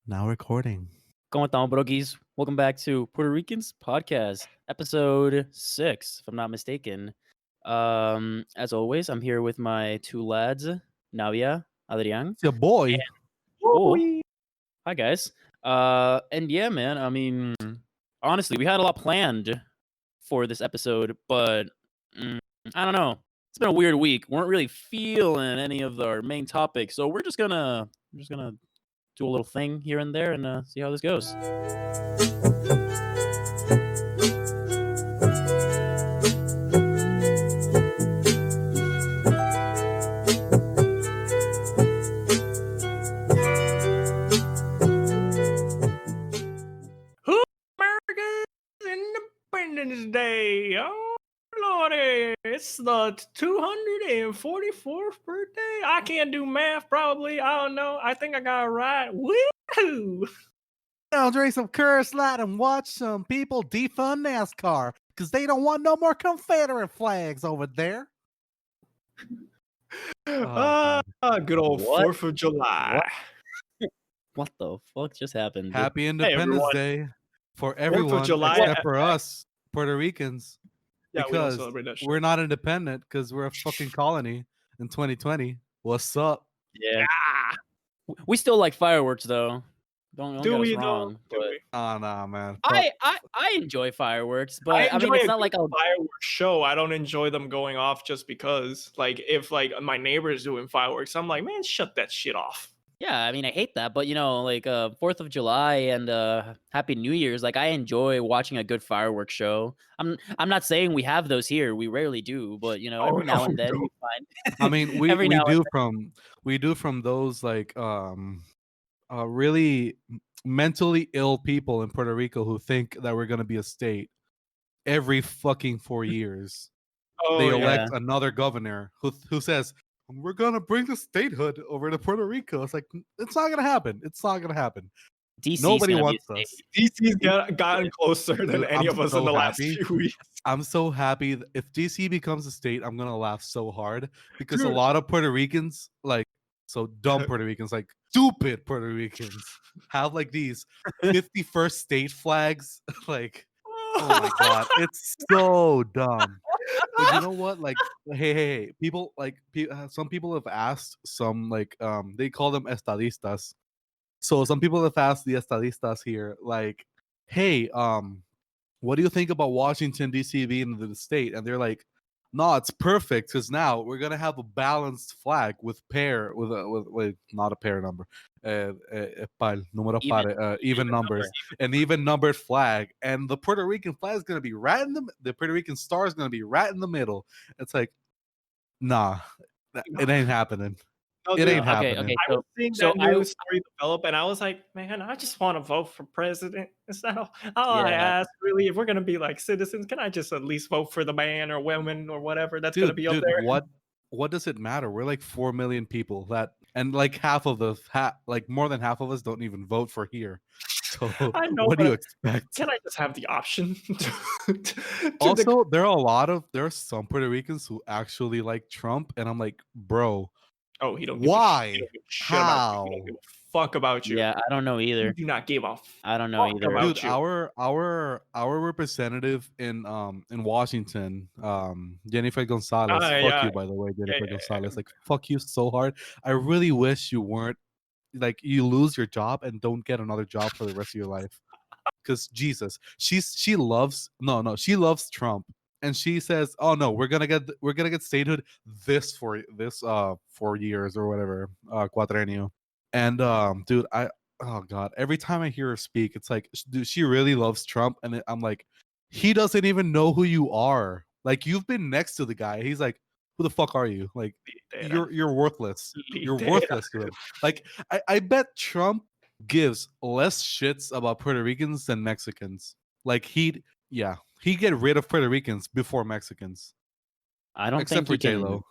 Now recording. ¿Cómo estamos, broguis? Welcome back to Puerto Ricans podcast, episode 6, if I'm not mistaken. As always, I'm here with my two lads, Navia, Adrian, It's your boy. and Paul. Hi, guys. And yeah, man, I mean, honestly, we had a lot planned for this episode, but I don't know. It's been a weird week. Weren't really feeling any of our main topics, so we're just gonna do a little thing here and there and see how this goes. America's Independence Day. Oh, Lordy. It's the 244th birthday. I can't do math, probably. I don't know. I think I got it right. Woo! Now drink some Curse Light and watch some people defund NASCAR because they don't want no more Confederate flags over there. Good old What? 4th of July. What the fuck just happened? Happy Independence everyone. Day for everyone July. except for us, Puerto Ricans, Yeah, we don't because celebrate that shit. we're not independent because we're a fucking colony in 2020. What's up? Yeah, Ah, we still like fireworks though. Don't do get we us wrong. though? Do But we? Oh, nah, man. I enjoy fireworks, but I, enjoy mean, it's a not like good I'll. fireworks show. I don't enjoy them going off just because. Like, if like my neighbor's doing fireworks, I'm like, man, shut that shit off. Yeah, I mean, I hate that, but like 4th of July and Happy New Year's. Like, I enjoy watching a good fireworks show. I'm not saying we have those here. We rarely do, but every now and then we find. I mean, we Every we now and do from those like really mentally ill people in Puerto Rico who think that we're gonna be a state every fucking 4 years. They Oh, elect another governor who says we're gonna bring the statehood over to Puerto Rico. It's like it's not gonna happen. It's not gonna happen. DC's Nobody gonna be wants a us. state. DC's gotten closer than Dude, any I'm of us so in the last happy. few weeks. I'm so happy if DC becomes a state. I'm gonna laugh so hard because a Dude. lot of Puerto Ricans, like so dumb Puerto Ricans, like stupid Puerto Ricans, have like these 51st state flags. Like, oh my god, it's so dumb. But you know what? Like, hey, people like some people have asked some like they call them estadistas. So some people have asked the estadistas here, like, hey, what do you think about Washington D.C. being the state? And they're like, no, it's perfect because now we're gonna have a balanced flag with not a pair number, número Even- par, even numbers, an even numbered flag, and the Puerto Rican flag is gonna be right in the Puerto Rican star is gonna be right in the middle. It's like, nah, it ain't happening. No, It dude, ain't happening. Okay. I was seeing So that news story develop, and I was like, man, I just want to vote for president. Is that all I Yeah. ask? Really, if we're gonna be like citizens, can I just at least vote for the man or woman or whatever that's gonna be up there? What does it matter? We're like 4 million people and like like more than half of us don't even vote for here. So I know, what do you but expect? can I just have the option? Also, there are some Puerto Ricans who actually like Trump, and I'm like, bro, oh, he don't give why? a shit. He don't give a shit about you. He don't give a fuck about you. Yeah, I don't know He either. do not give a I don't know fuck either. about Dude, you. our representative in Washington, Jennifer Gonzalez. Fuck yeah. you, by the way, Jennifer Yeah. Gonzalez. Like, fuck you so hard. I really wish you weren't like you lose your job and don't get another job for the rest of your life. Because Jesus, she loves Trump, and she says, "Oh no, we're gonna get statehood this 4 years or whatever, cuatrenio." And dude, oh god, every time I hear her speak, it's like, dude, she really loves Trump, and I'm like, he doesn't even know who you are. Like, you've been next to the guy. He's like, who the fuck are you? Like, you're worthless. You're worthless to him. Like, I bet Trump gives less shits about Puerto Ricans than Mexicans. Like, he'd get rid of Puerto Ricans before Mexicans. I don't Except think for he can. J-Lo.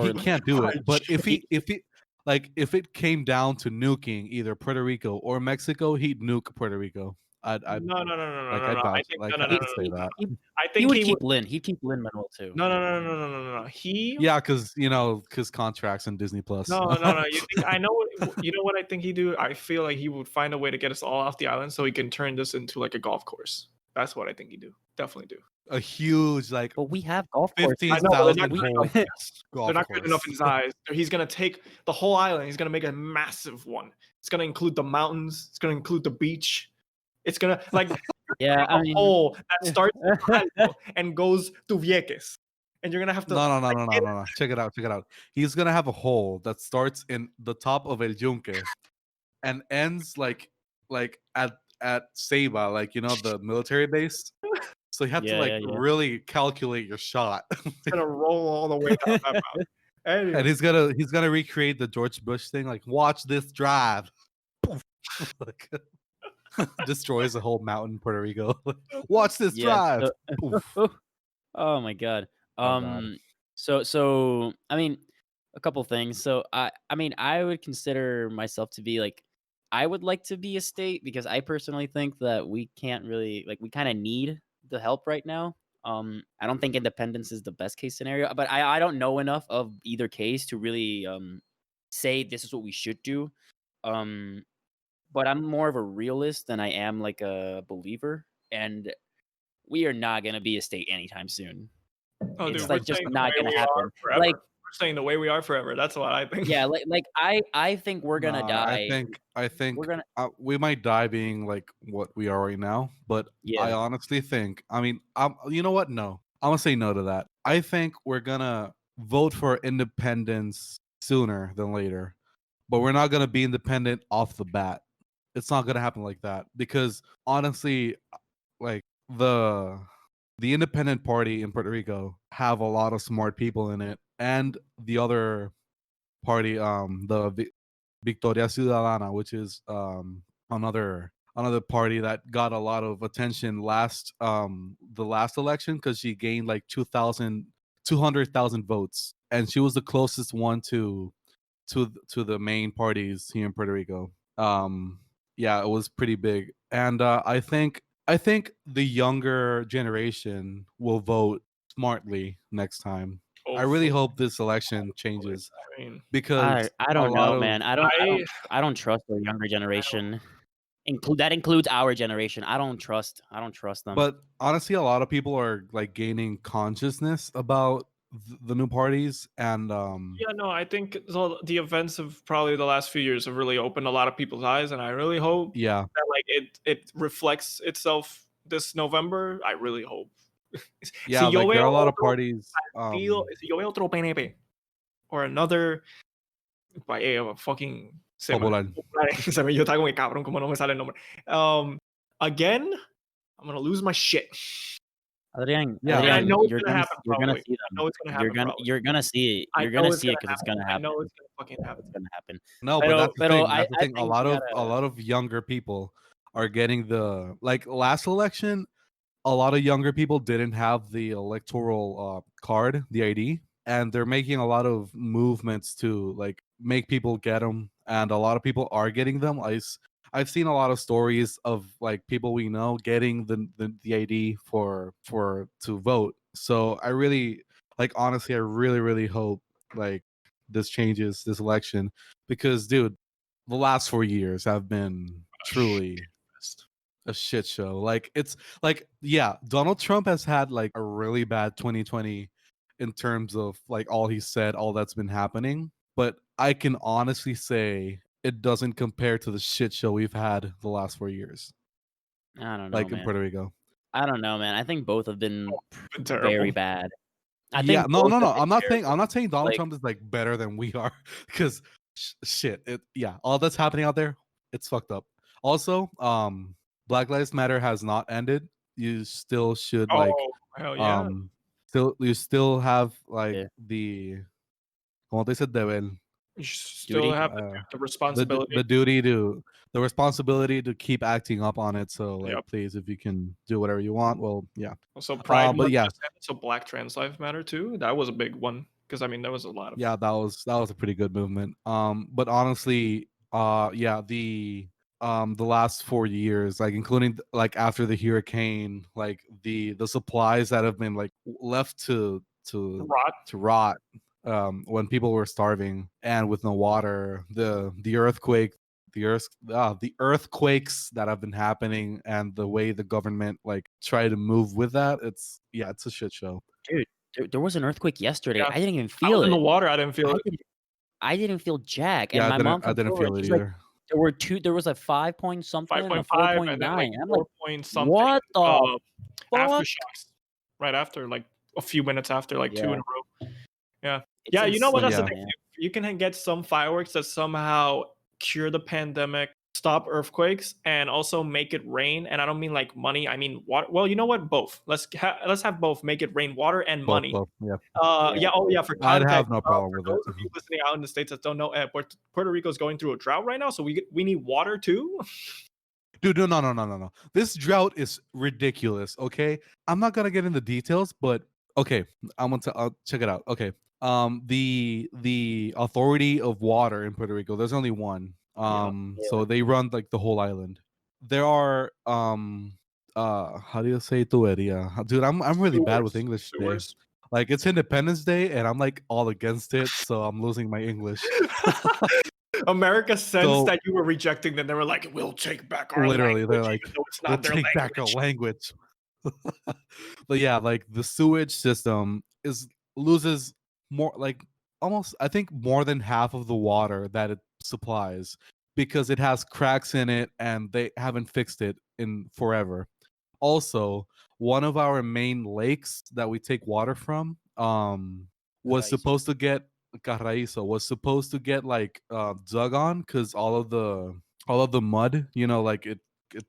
He can't do it. But if it came down to nuking either Puerto Rico or Mexico, he'd nuke Puerto Rico. I'd No, no, no, no, no, like no, I no. I doubt think like no, no, no, I'd no. say that. I He think would he would. keep Lin. He'd keep Lin Manuel too. No, no, no, no, no, no, no, no. He. Yeah, because contracts and Disney Plus. No, no, no. You think I know? You know what I think he do? I feel like he would find a way to get us all off the island so he can turn this into like a golf course. That's what I think he do. Definitely do. A huge like But we have golf courses. I know, but they're not 15,000 good hole enough. They're golf not good enough in course. his eyes. He's gonna take the whole island. He's gonna make a massive one. It's gonna include the mountains. It's gonna include the beach. It's gonna like Yeah, I a mean, hole that starts in Ohio and goes to Vieques, and you're gonna have to. No, no, no, like, no, no, no, no. Check it out. Check it out. He's gonna have a hole that starts in the top of El Yunque and ends like at Ceiba, like the military base. So you have to yeah, like yeah, yeah. really calculate your shot. It's gonna roll all the way down that mountain. And Anyway, he's gonna recreate the George Bush thing, like watch this drive. Like, destroys the whole mountain in Puerto Rico. Watch this Yeah. drive. Poof. Oh my god. Oh god. So I mean, a couple things. So I mean, I would consider myself to be like I would like to be a state because I personally think that we can't really like we kind of need the help right now. I don't think independence is the best case scenario, but I don't know enough of either case to really say this is what we should do. Um but I'm more of a realist than I am like a believer and we are not going to be a state anytime soon. oh, It's dude, we're like just saying the not way gonna we happen. are forever. Like, We're saying the way we are forever. That's what I think. yeah, like I think we're gonna Nah, die. I think We're gonna we might die being like what we are right now, but I yeah. honestly think, I mean, you know what? No, I'm gonna say no to that. I think we're gonna vote for independence sooner than later, but we're not gonna be independent off the bat. It's not gonna happen like that because honestly, like the independent party in Puerto Rico have a lot of smart people in it, and the other party, Victoria Ciudadana, which is another party that got a lot of attention the last election because she gained like 200,000 votes, and she was the closest one to the main parties here in Puerto Rico. Yeah, it was pretty big, and I think the younger generation will vote smartly next time. I really Hopefully, hope this election changes I mean, because I a don't lot know, of man. I don't I I don't I don't trust the younger generation. That includes our generation. I don't trust them. but honestly, a lot of people are like gaining consciousness about the new parties, and yeah, no, I think so the events of probably the last few years have really opened a lot of people's eyes, and I really hope yeah, that like it reflects itself this November. I really hope. yeah, Si yo like there veo are a lot of otro parties. partido, si yo veo otro PNP or another fucking se me, Popular. se me yo estaba como que cabrón como no me sale el nombre. Again, I'm gonna lose my shit. Adrian, Yeah, And I like Adrian, know it's gonna happen you're gonna probably. see I them. know it's gonna happen probably. You're gonna see it. I You're know gonna it's see it gonna because it's happen. gonna I happen. know it's gonna fucking happen. It's gonna happen. no, but that's the Pero thing. That's the I thing. think we A gotta lot of younger people are getting the like last election. A lot of younger people didn't have the electoral card, the ID, and they're making a lot of movements to like make people get them, and a lot of people are getting them. I've seen a lot of stories of like people we know getting the ID for to vote. So I really like honestly, I really hope like this changes this election because dude, the last 4 years have been truly a shit show. Like it's like yeah, Donald Trump has had like a really bad 2020 in terms of like all he said, all that's been happening. But I can honestly say it doesn't compare to the shit show we've had the last 4 years, I don't know, like in man. Puerto Rico. I don't know, man. I think both have been Been very terrible. bad. I Yeah, think no, both no, have no. been terrible. I'm not saying Donald Like, Trump is like better than we are because shit, yeah, all that's happening out there, it's fucked up. Also, Black Lives Matter has not ended. You still should like Oh hell yeah! um still you still have like yeah, the como te dice deber, You still duty. have uh, the responsibility. the duty to the responsibility to keep acting up on it. So like Yep. please, if you can do whatever you want, well yeah. Also, Pride But Month yeah, just ended, so Black trans lives matter too. That was a big one because I mean there was a lot of yeah, that was a pretty good movement. But honestly, yeah, the the last 4 years, like including like after the hurricane, like the supplies that have been like left Rot. to rot when people were starving and with no water, the earthquake, the earthquakes that have been happening, and the way the government like try to move with that, it's a shit show. Dude, there was an earthquake yesterday. Yeah. I didn't even I feel was in the it. water. I didn't feel it. I didn't feel jack. Yeah, And my mom I comes didn't over and feel it she's like, either. there was a 5 point something and a 5.5 4.9. and then like I'm like, 4 point something. what the fuck? Aftershocks. Right after, like a few minutes after, like 2 in Yeah. a row. Yeah. It's Yeah, you know what? That's the insane, thing. man. You can get some fireworks that somehow cure the pandemic, stop earthquakes, and also make it rain. And I don't mean like money. I mean water. Well, you know what? Both. Let's have both. Make it rain water and money. Both, yeah. Yeah. Oh, yeah. For I'd context, have no problem for with those it. of you listening out in the States that don't know, Puerto Rico is going through a drought right now, so we need water too. Dude, no. This drought is ridiculous. Okay, I'm not gonna get into details, but okay, I'll check it out. Okay, the authority of water in Puerto Rico. There's only one. Yeah. So they run like the whole island. There are how do you say tuberia? Dude, I'm really bad with English today. Sewers. Like it's Independence Day, and I'm like all against it, so I'm losing my English. America sensed So- that you were rejecting them. They were like, "We'll take back our Literally, they're language, like, even though it's we'll not their take back our language." language. But yeah, like the sewage system loses more, like almost, I think more than half of the water that it supplies, because it has cracks in it and they haven't fixed it in forever. Also, one of our main lakes that we take water from was Caraizo. supposed to get Carraizo was supposed to get like dug on, because all of the mud, like it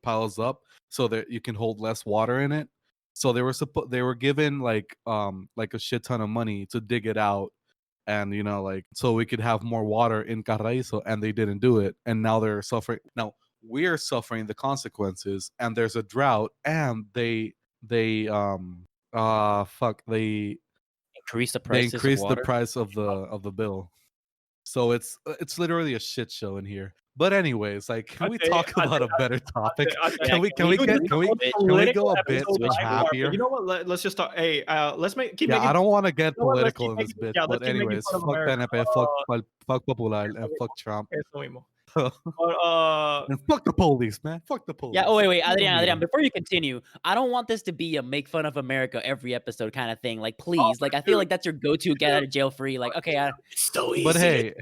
piles up so that you can hold less water in it. So they were given like a shit ton of money to dig it out, and like so we could have more water in Carraizo, and they didn't do it, and now they're suffering. Now we're suffering the consequences, and there's a drought, and they fuck Increase the they prices of increased the water. price of the bill. So it's literally a shit show in here. But anyways, like, can we talk about a better topic? Can we go a bit happier? You know what? Let's just talk. Hey, let's keep Yeah, making. I don't want to get You know what? Let's political keep in this making. bit, Yeah, but let's keep making anyways, fun of fuck America. PNP, fuck Popular, and fuck Trump. Eso mismo. And But fuck the police, man. Fuck the police. Yeah. Oh wait, We don't need Adrian. them. Before you continue, I don't want this to be a make fun of America every episode kind of thing. Like, please, like I feel like that's your go-to get out of jail free. Like, okay, it's so easy. But hey,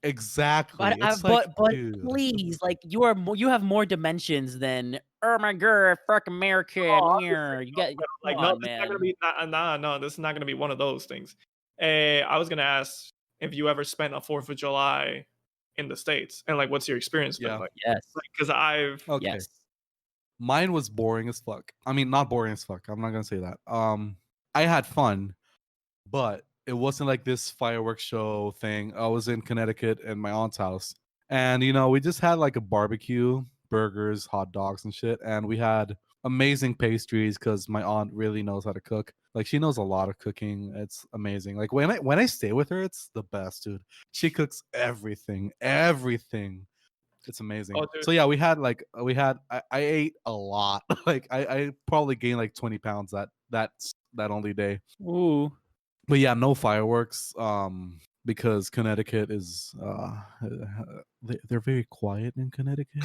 exactly. It's like, but dude. please, like you have more dimensions than oh my god, fuck America. You got like, come no, on, this is not man. gonna be no, this is not gonna be one of those things. I was gonna ask if you ever spent a 4th of July in the States, and like, what's your experience been Yeah. like? Yes. Because I've Okay. Yes. Mine was boring as fuck. I mean, not boring as fuck. I'm not gonna say that. I had fun, but it wasn't like this fireworks show thing. I was in Connecticut in my aunt's house, and we just had like a barbecue, burgers, hot dogs, and shit, and we had amazing pastries because my aunt really knows how to cook. Like, she knows a lot of cooking. It's amazing. Like, when I stay with her, it's the best, dude. She cooks everything. It's amazing. Oh, dude. So yeah, I ate a lot. Like, I probably gained like 20 pounds that only day. Ooh. But yeah, no fireworks. Because Connecticut is they're very quiet in Connecticut.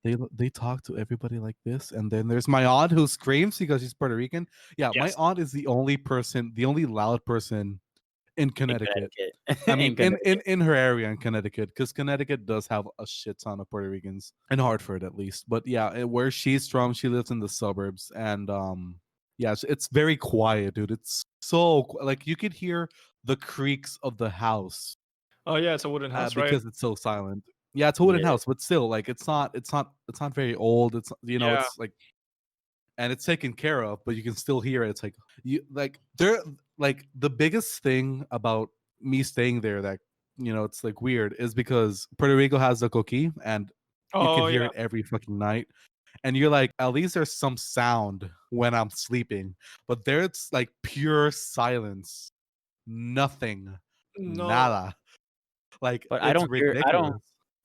They talk to everybody like this, and then there's my aunt who screams because she's Puerto Rican. Yeah, my Yes. aunt is the only loud person in Connecticut. I mean, Connecticut. in her area in Connecticut, because Connecticut does have a shit ton of Puerto Ricans, in Hartford at least. But yeah, where she's from, she lives in the suburbs, and yeah, it's very quiet, dude. It's so like you could hear the creaks of the house Oh yeah, it's a wooden house, right? because it's so silent. Yeah, it's a wooden Yeah. house, but still, like, it's not very old. It's Yeah. it's like, and it's taken care of, but you can still hear it. It's like they're like, the biggest thing about me staying there that it's like weird is because Puerto Rico has the coqui, and you Oh can hear yeah. it every fucking night. And you're like, at least there's some sound when I'm sleeping, but there's like pure silence, nothing, No. nada. Like, But it's ridiculous.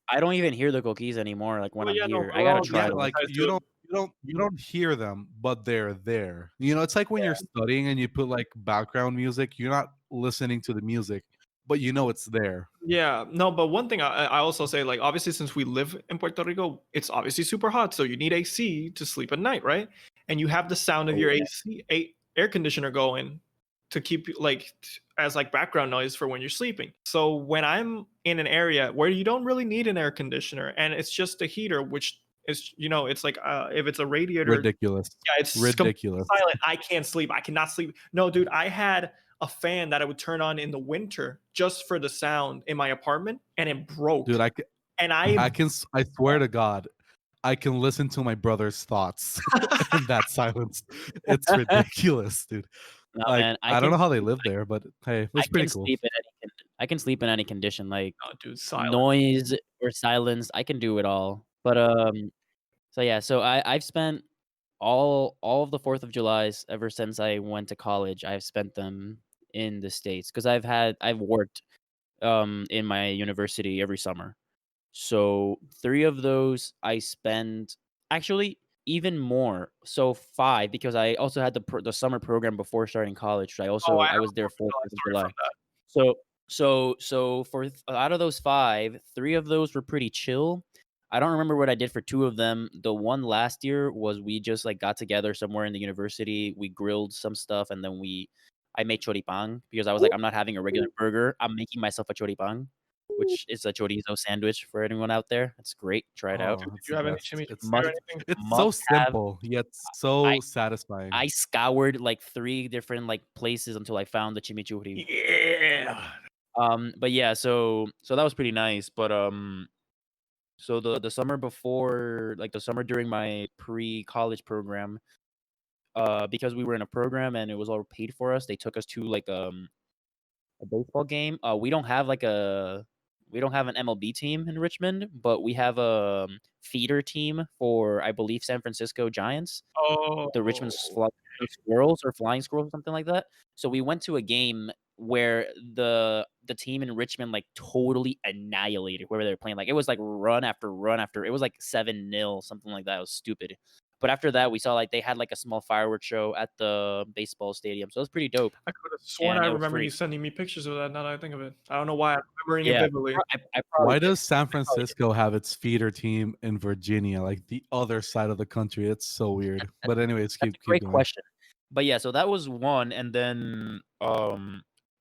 I don't even hear the coquis anymore. Like when Oh I'm yeah, no, here, I we're gotta all try Yeah, to like desensitized to it. you don't hear them, but they're there. You know, it's like when you're studying and you put like background music, you're not listening to the music, but you know it's there. Yeah, no, but one thing I also say, like, obviously, since we live in Puerto Rico, it's obviously super hot, so you need AC to sleep at night, right? And you have the sound of Oh, your yeah. air conditioner going to keep you like as like background noise for when you're sleeping. So when I'm in an area where you don't really need an air conditioner and it's just a heater, which is it's like if it's a radiator, Ridiculous. yeah, it's completely Ridiculous. silent. I can't sleep. I cannot sleep. No, dude, I had a fan that I would turn on in the winter just for the sound in my apartment, and it broke. Dude, And I swear to God, I can listen to my brother's thoughts in that silence. It's ridiculous, dude. No, Like, man, I I don't can know how they sleep. live there, but hey, I it's pretty can cool. sleep in I can sleep in any condition, like oh, dude, silent. noise or silence. I can do it all. But so yeah, so I've spent all of the 4th of Julys ever since I went to college. I've spent them in the States because I've worked in my university every summer. So 3 of those I spend actually even more. So 5 because I also had the summer program before starting college. Oh, I I have was a there Fourth of for July 4th of story July. from that. So for out of those 5, 3 of those were pretty chill. I don't remember what I did for 2 of them. The one last year was we just like got together somewhere in the university. We grilled some stuff and then I made choripán because I was like, I'm not having a regular burger. I'm making myself a choripán, which is a chorizo sandwich for anyone out there. It's great. Try it out. Oh, Dude, did it's you the have any best. chimichurri or anything? It's so Must have. simple yet I so satisfying. I scoured like 3 different like places until I found the chimichurri. Yeah. But yeah, so that was pretty nice. But so the summer before, like the summer during my pre-college program, because we were in a program and it was all paid for us, they took us to like a baseball game. We don't have an MLB team in Richmond, but we have a feeder team for I believe San Francisco Giants, the Richmond Oh. Squirrels or Flying Squirrels, something like that. So we went to a game where the team in Richmond like totally annihilated whoever they were playing. Like it was like run after run after. It was like 7-0, something like that. It was stupid. But after that, we saw like they had like a small fireworks show at the baseball stadium, so it was pretty dope. I could have sworn And I it was remember you free. sending me pictures of that. Now that I think of it, I don't know why I'm remembering it Yeah, vividly. I probably Why did. does San I probably did. Francisco have its feeder team in Virginia, like the other side of the country? It's so weird. But anyways, That's a keep great going. question. But yeah, so that was one, and then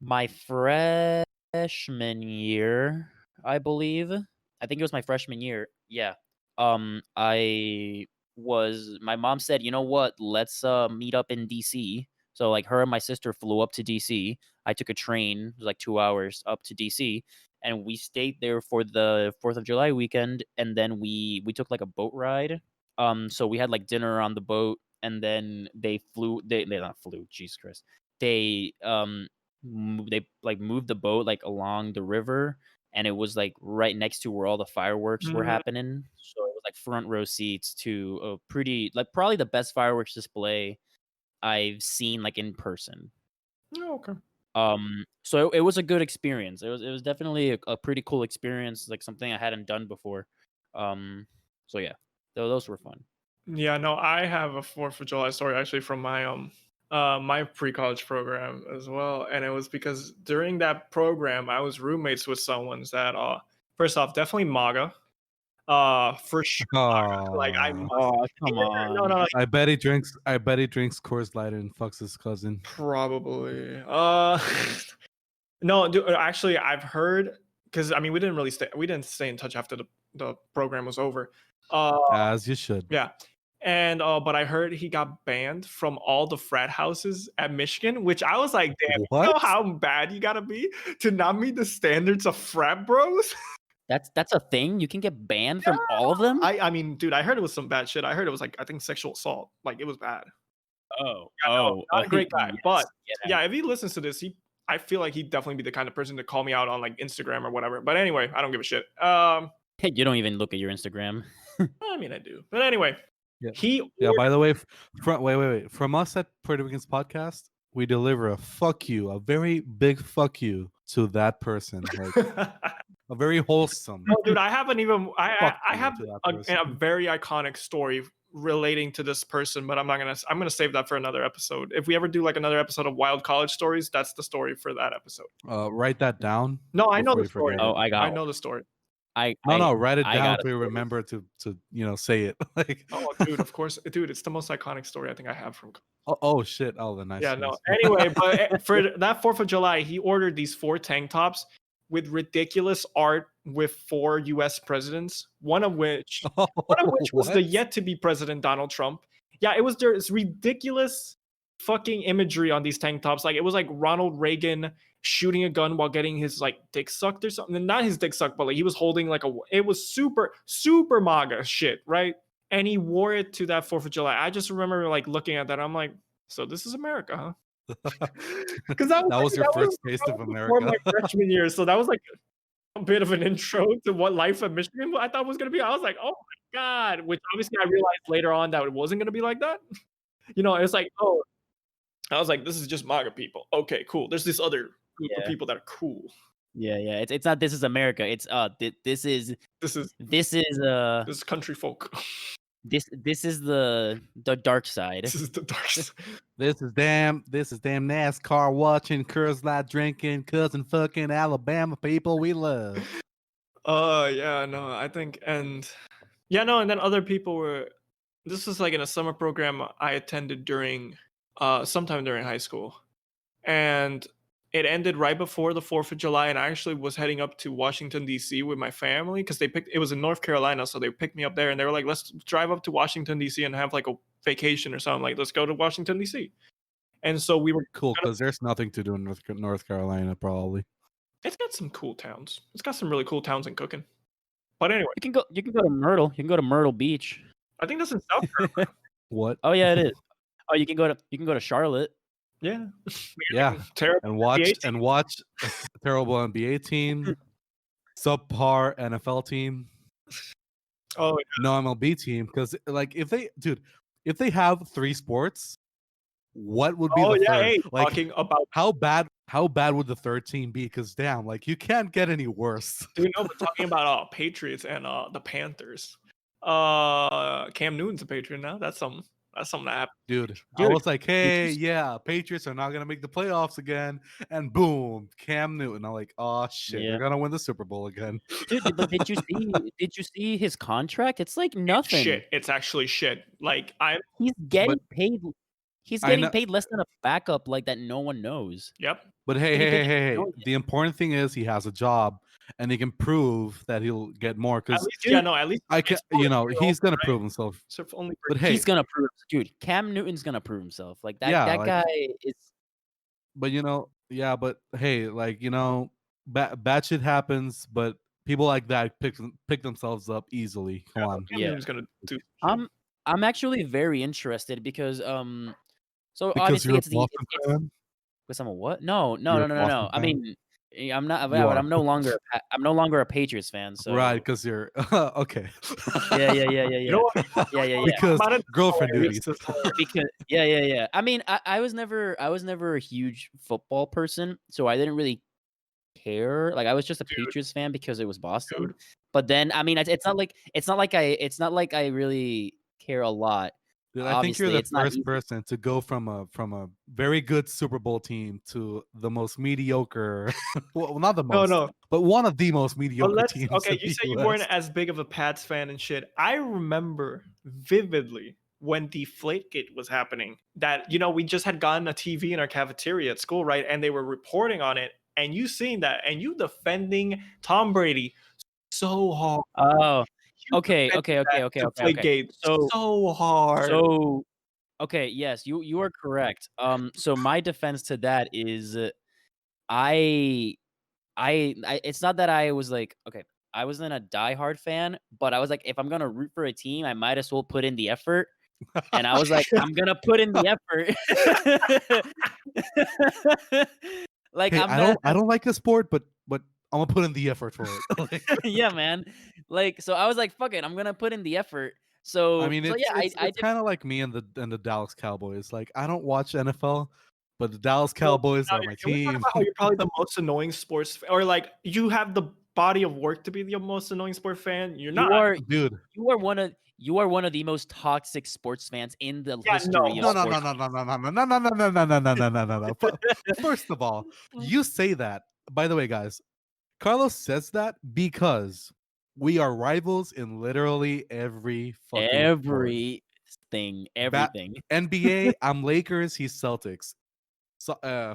my freshman year, I believe. I think it was my freshman year. Yeah. My mom said, "You know what? Let's meet up in DC." So like her and my sister flew up to DC. I took a train, it was like 2 hours up to DC, and we stayed there for the 4th of July weekend, and then we took like a boat ride. So we had like dinner on the boat, and then they not flew, Jesus Christ. They like moved the boat like along the river, and it was like right next to where all the fireworks were Mhm. happening. So it was like front row seats to a pretty like probably the best fireworks display I've seen like in person. Oh, okay. So it was a good experience. It was definitely a pretty cool experience, like something I hadn't done before. Um, so yeah, those were fun. Yeah, no, I have a 4th of July story actually from my pre-college program as well. And it was because during that program I was roommates with someone's that first off, definitely MAGA. For sure MAGA. Like I Oh, must Oh, come no, no, on. no, I bet he drinks Coors Light and fucks his cousin. probably. No, dude, actually I've heard because I mean we didn't stay in touch after the program was over. Uh As you should. Yeah. And but I heard he got banned from all the frat houses at Michigan, which I was like, damn, you know What? how bad you gotta be to not meet the standards of frat bros? That's a thing? You can get banned Yeah. from all of them? I mean, dude, I heard it was some bad shit. I heard it was like I think sexual assault. Like it was bad. Oh, Yeah, no, not a great guy. But yes, get yeah, out. if he listens to this, I feel like he'd definitely be the kind of person to call me out on like Instagram or whatever. But anyway, I don't give a shit. Hey, you don't even look at your Instagram. I mean I do. But anyway, Yeah. he Yeah, by the way, wait. From us at Puerto Ricans podcast, we deliver a fuck you, a very big fuck you to that person. Like, a very wholesome. No, dude, I haven't even. Fuck I you have to that a person. very iconic story relating to this person, but I'm not gonna. I'm gonna save that for another episode. If we ever do like another episode of Wild College Stories, that's the story for that episode. Write that down No, I know before the you story. forget Oh, it. I got I one. know the story. No, write it I down got so you a story. remember to say it. Like, Oh, dude, of course, dude, it's the most iconic story I think I have from. oh shit, oh the nice. Yeah, no. nice. Anyway, but for that 4th of July, he ordered these 4 tank tops with ridiculous art with 4 U.S. presidents. One of which was the What? yet to be president Donald Trump. Yeah, it was there's ridiculous fucking imagery on these tank tops. Like it was like Ronald Reagan shooting a gun while getting his like dick sucked or something. And not his dick sucked, but like he was holding like it was super MAGA shit, right? And he wore it to that 4th of July. I just remember like looking at that. I'm like, so this is America, huh? Because That was your first taste of before my America. freshman year. So that was like a bit of an intro to what life at Michigan I thought was going to be. I was like, oh my God, which obviously I realized later on that it wasn't going to be like that. You know, it's like, oh, I was like, this is just MAGA people. Okay, cool. There's this other group of Yeah. people that are cool. Yeah. It's not this is America. It's this is This is this is country folk. this is the dark side. This is the dark side. This is damn NASCAR watching, Coors Light drinking, cousin fucking Alabama people we love. Yeah, no, I think, and yeah, no, and then other people were. This was like in a summer program I attended during, sometime during high school, and it ended right before the 4th of July, and I actually was heading up to Washington D.C. with my family because it was in North Carolina, so they picked me up there, and they were like, let's drive up to Washington D.C. and have like a vacation or something. Like, let's go to Washington D.C. And so we were Cool, because there's nothing to do in North Carolina, probably. It's got some cool towns. It's got some really cool towns in cooking. But anyway, You can go to Myrtle. You can go to Myrtle Beach. I think that's in South Carolina. What? Oh yeah, it is. Oh, you can go to Charlotte. Yeah. Yeah, Terrible. and watch NBA a terrible NBA team, subpar NFL team, Oh, no MLB team. Because like if they have 3 sports, what would be oh the yeah. third? Hey, Like talking about how bad would the 3rd team be? Because damn, like you can't get any worse. do you know? But talking about Patriots and the Panthers. Cam Newton's a Patriot now. That's something. That's something that happened. Dude, I was like, hey, yeah, Patriots are not gonna make the playoffs again, and boom, Cam Newton. I'm like, oh shit, Yeah. they're gonna win the Super Bowl again. Dude, but did you see his contract? It's like nothing. Shit. It's actually shit. Like He's getting paid. He's I getting know- paid less than a backup, like that. No one knows. Yep. But hey, Did he hey, get hey, hey, million? the important thing is he has a job, and he can prove that he'll get more. At Because least, yeah, no. At least I can, it's for he's gonna right? prove himself. So if only for But hey, He's gonna prove, dude. Cam Newton's gonna prove himself. Like that. Yeah, that like- guy is. but yeah, but hey, like bad shit happens, but people like that pick themselves up easily. Come on. Cam Yeah. Newton's gonna do. I'm actually very interested because so Because obviously you're a it's the Boston fan? because I'm a what? No. You're a I Boston fan? mean, I'm not. You But are. I'm no longer. I'm no longer a Patriots fan. So Right, because you're okay. Yeah. You know what? Yeah. Because About it, girlfriend hilarious. duties. Because yeah. I mean, I was never a huge football person, so I didn't really care. Like I was just a Patriots fan because it was Boston. Dude. But then I mean, it's not like I really care a lot. Dude, I think you're Obviously, the it's not first easy. person to go from a very good Super Bowl team to the most mediocre. Well, not the most, No. but one of the most But mediocre teams. okay, in you the say you US. weren't as big of a Pats fan and shit. I remember vividly when Deflategate was happening that, we just had gotten a TV in our cafeteria at school, right? And they were reporting on it. And you seeing that and you defending Tom Brady so hard. Oh, You okay. defended that Deflategate so hard. So, okay, yes, you are correct. So my defense to that is, I it's not that I was like, okay, I wasn't a diehard fan, but I was like, if I'm gonna root for a team, I might as well put in the effort. And I was like, I'm gonna put in the effort. Like Hey, I'm I don't like the sport, but I'm gonna put in the effort for it. Like, yeah, man. Like, so I was like, fuck it, I'm gonna put in the effort. So I mean, so it's, yeah, it's, I it's did. kind of like me and the Dallas Cowboys. Like, I don't watch NFL, but the Dallas Cowboys Now, are my can we talk team. about how you're probably the most annoying sports or like you have the body of work to be the most annoying sport fan. You're You not. are dude. you are one of the most toxic sports fans in the Yeah, history No, of no, sports. no, no, no, no, no, no, no, no, no, no, no, no, no, no, no, no. First of all, you say that. By the way, guys, Carlos says that because we are rivals in literally every fucking sport. Everything. NBA, I'm Lakers, he's Celtics.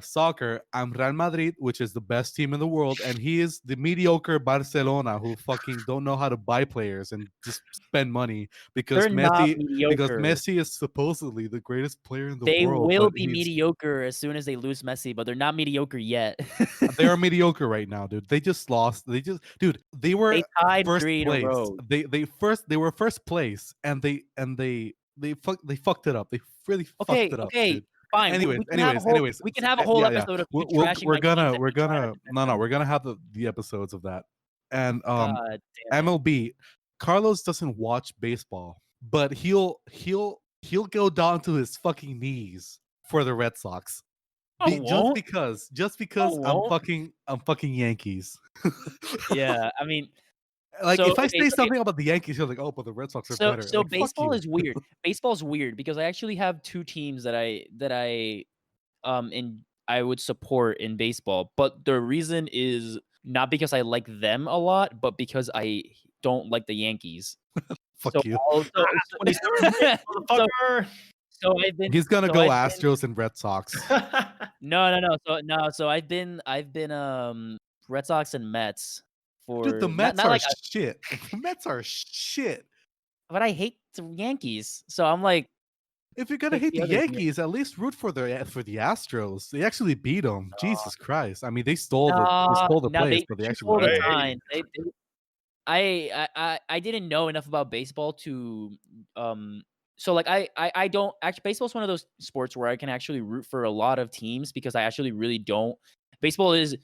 Soccer, I'm Real Madrid, which is the best team in the world, and he is the mediocre Barcelona who fucking don't know how to buy players and just spend money because They're not because mediocre. Messi is supposedly the greatest player in the They world, will but be mediocre as soon as they lose Messi, but they're not mediocre yet. they are mediocre right now, dude. They just lost. They were They tied first 3 in a place. row. They were first place, and they fucked it up. They really fucked it up, Okay, dude. fine. Anyways, We can have a whole anyways, we can have a whole yeah, yeah. episode of you We'll, trashing we're my teams gonna and we're me trying to gonna defend no no them. we're gonna have the episodes of that. And God damn it. MLB, Carlos doesn't watch baseball, but he'll go down to his fucking knees for the Red Sox. I Just won't. because won't. I'm fucking Yankees. Yeah, I mean, Like so if I okay, say okay. something about the Yankees, you're like, oh, but the Red Sox are So better. so Like, fuck baseball you. is weird. Baseball's weird because I actually have 2 teams that I would support in baseball, but the reason is not because I like them a lot, but because I don't like the Yankees. So Fuck you. all so 27 so motherfucker. so I've been He's gonna so go I've been Astros and Red Sox. so I've been Red Sox and Mets Dude, the for Mets not are like shit. The Mets are shit. but I hate the Yankees. So I'm like If you're gonna pick hate the the other team. Yankees, at least root for the Astros. They actually beat them. Jesus Christ! I mean, they Nah, stole the nah, place, they but they actually stole the beat 'em. sign. I didn't know enough about baseball to so like I don't actually baseball's one of those sports where I can actually root for a lot of teams because I actually really don't. Baseball is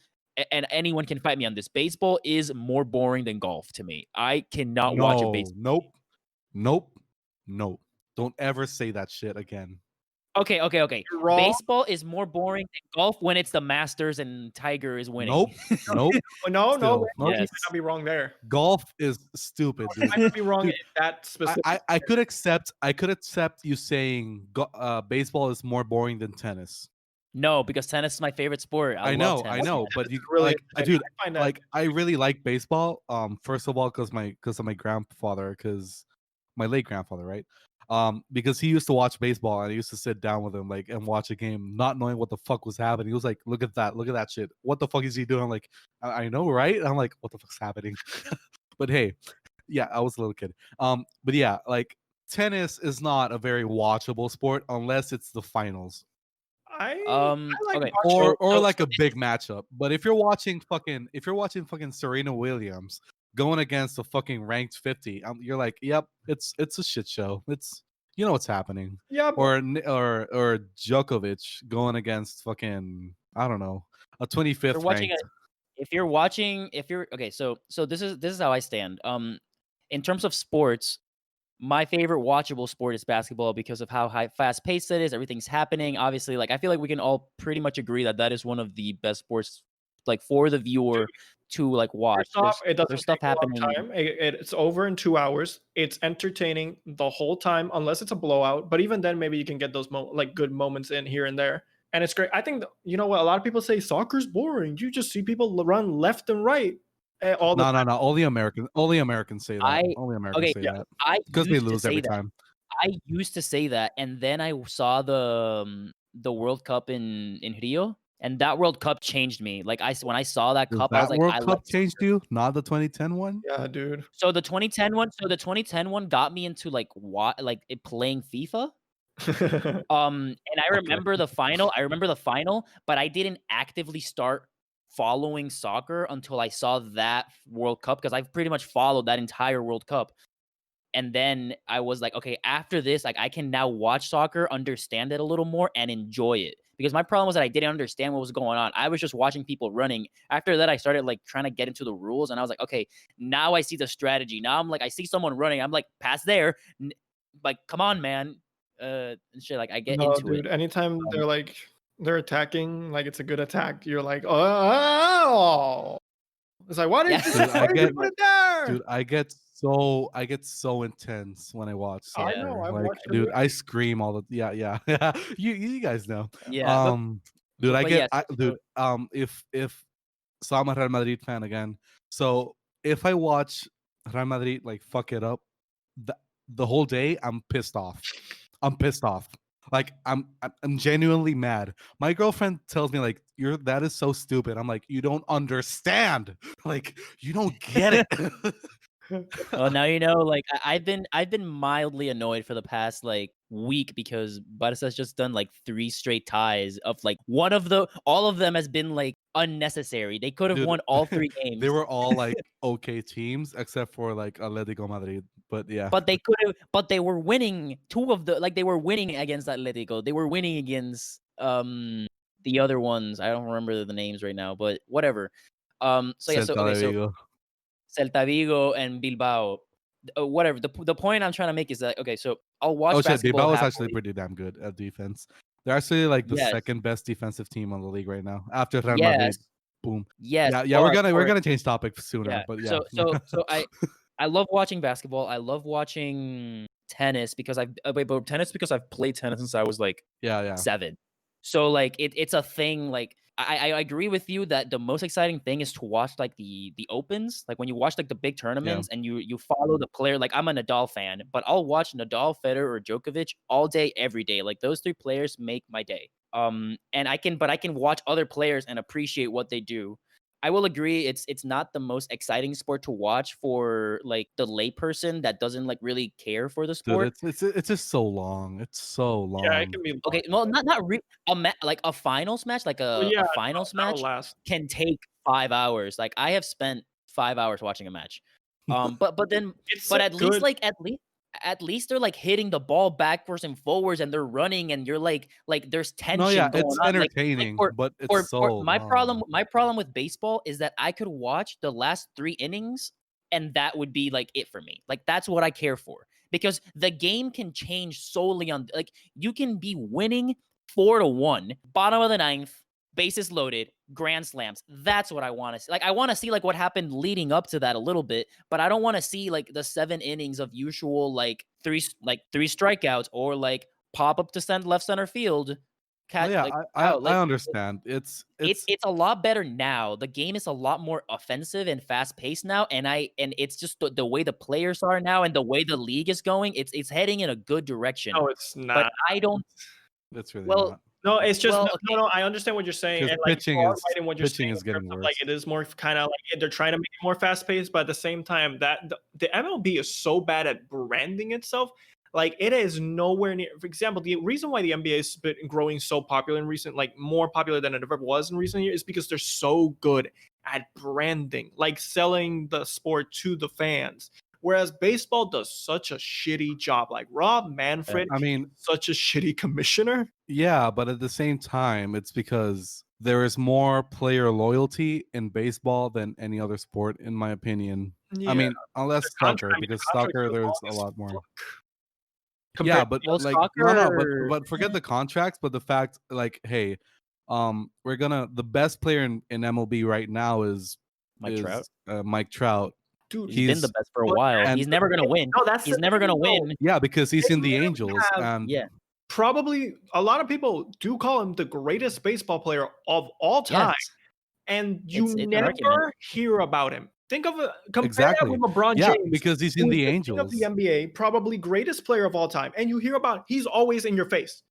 and anyone can fight me on this. Baseball is more boring than golf to me. I cannot watch a No, baseball. nope, nope. Don't ever say that shit again. Okay. You're wrong. Baseball is more boring than golf when it's the Masters and Tiger is winning. Nope, nope. No, Still, you nope. might not be wrong there. Golf is stupid, You dude. might not be wrong Dude, in that specific. I could accept you saying baseball is more boring than tennis. No, because tennis is my favorite sport. I love I tennis. know, but you really like, dude, I find that like I really like baseball. First of all, because of my grandfather, because my late grandfather, right? Because he used to watch baseball and I used to sit down with him like and watch a game, not knowing what the fuck was happening. He was like, look at that shit. What the fuck is he doing? I'm like, I know, right? And I'm like, what the fuck's happening? But hey, yeah, I was a little kid. But yeah, like tennis is not a very watchable sport unless it's the finals I like Okay. watching or those- like a big matchup. But if you're watching fucking Serena Williams going against a fucking ranked 50, you're like, yep, it's a shit show. It's you know what's happening. Yeah, but Or Djokovic going against fucking I don't know a 25th ranked. If you're okay, so this is how I stand. In terms of sports, my favorite watchable sport is basketball because of how fast paced it is. Everything's happening. Obviously, like I feel like we can all pretty much agree that is one of the best sports, like for the viewer to like watch. first off, it There's doesn't stuff take a long happening. time. It's over in 2 hours. It's entertaining the whole time, unless it's a blowout. But even then, maybe you can get those like good moments in here and there. And it's great. I think you know what a lot of people say soccer's boring. You just see people run left and right all the No. Only Americans say that. Only Americans say that I because they used to lose say every that. time. I used to say that, and then I saw the World Cup in Rio, and that World Cup changed me. Like when I saw that Does cup, I was that like, World I Cup like changed you? Not the 2010 one? Yeah, dude. So the 2010 one got me into like playing FIFA. And I remember the final. But I didn't actively start following soccer until I saw that World Cup because I've pretty much followed that entire World Cup. And then I was like, okay, after this, like I can now watch soccer, understand it a little more, and enjoy it. Because my problem was that I didn't understand what was going on. I was just watching people running. After that, I started like trying to get into the rules, and I was like, okay, now I see the strategy. Now I'm like, I see someone running. I'm like, pass there. Like, come on, man. And shit. Like I get No, into dude. it. Anytime they're attacking, like it's a good attack, you're like, oh. It's like, why did Yeah. you Dude, why did you put it there? dude, I get so intense when I watch I soccer. know. I've Like, watched it. dude, I scream all the yeah. You guys know. Yeah, but Dude, but yes, dude, if so I'm a Real Madrid fan again. So if I watch Real Madrid like fuck it up, the, the whole day I'm pissed off. I'm pissed off. Like I'm genuinely mad. My girlfriend tells me like that is so stupid. I'm like, you don't understand. Like you don't get it. well, now you know. Like I've been mildly annoyed for the past like week because Barca's just done like 3 straight ties of like all of them has been like unnecessary. They could have Dude, won all 3 they games, were all like okay teams except for like Atletico Madrid. But yeah. but they could have. But they were winning 2 of the like they were winning against Atletico. They were winning against the other ones. I don't remember the names right now, but whatever. So yeah. So Celta okay. de So Vigo. Celta Vigo and Bilbao. Whatever. The point I'm trying to make is that okay. So I'll Oh watch shit, basketball Bilbao is actually happily. pretty damn good at defense. They're actually like the Yes. second best defensive team on the league right now after Real Madrid. Yes. Boom. Yes. Yeah, we're But gonna for change topic sooner, yeah. but yeah. So I love watching basketball. I love watching tennis because I've played tennis since I was like yeah. 7. So like it's a thing. Like I agree with you that the most exciting thing is to watch like the opens. Like when you watch like the big Yeah. tournaments and you follow the player. Like I'm a Nadal fan, but I'll watch Nadal, Federer, or Djokovic all day, every day. Like those 3 players make my day. And I can watch other players and appreciate what they do. I will agree it's not the most exciting sport to watch for like the layperson that doesn't like really care for the Dude, sport. it's just so long. It's so Yeah, it long. can be long. Okay, well, like a finals match, like Well, a yeah, finals that'll match last. can take 5 hours. Like I have spent 5 hours watching a match. But then It's but so at least good. at least they're like hitting the ball backwards and forwards and they're running and you're like there's No, yeah, tension going it's on. Like entertaining, but it's for so long. my problem with baseball is that I could watch the last 3 innings and that would be like it for me. Like that's what I care for. Because the game can change solely on like you can be winning 4-1, bottom of the ninth, bases loaded, grand slams. That's what I want to see. Like I want to see like what happened leading up to that a little bit, but I don't want to see like the 7 innings of usual like 3 strikeouts or like pop up to left center field, No, catch yeah, like I out. I Like understand. it's a lot better now. The game is a lot more offensive and fast paced now, and it's just the way the players are now and the way the league is going. It's heading in a good direction. No, it's But not. I don't. it's really Well, not. No, it's just well, no, okay. no. I understand what you're saying, Because and like you are right in what you're pitching saying is in terms getting of like worse. it is more kind of like they're trying to make it more fast paced, but at the same time, that the MLB is so bad at branding itself. Like it is nowhere near. For example, the reason why the NBA has been growing so popular in recent, like more popular than it ever was in recent years, is because they're so good at branding, like selling the sport to the fans. Whereas baseball does such a shitty job. Like Rob Manfred, I mean, such a shitty commissioner. yeah, but at the same time, it's because there is more player loyalty in baseball than any other sport, in my opinion. Yeah, I mean, unless soccer, I mean, the because contracts soccer are there's long a as lot more. fuck Yeah, compared but to Well, like no, soccer. but forget the contracts, but the fact like, hey, the best player in MLB right now Mike Trout. Mike Trout. dude. He's been the best for a But while. and He's never gonna win. no, that's He's the never thing, gonna though. win. yeah, because he's They in the literally Angels, have and Yeah. probably a lot of people do call him the greatest baseball player of all time, Yes. and you It's an argument. never hear about him. Compare that exactly, with LeBron yeah, James, because he's who in is the the king of the Angels. NBA, probably greatest player of all time, and you hear about he's always in your face,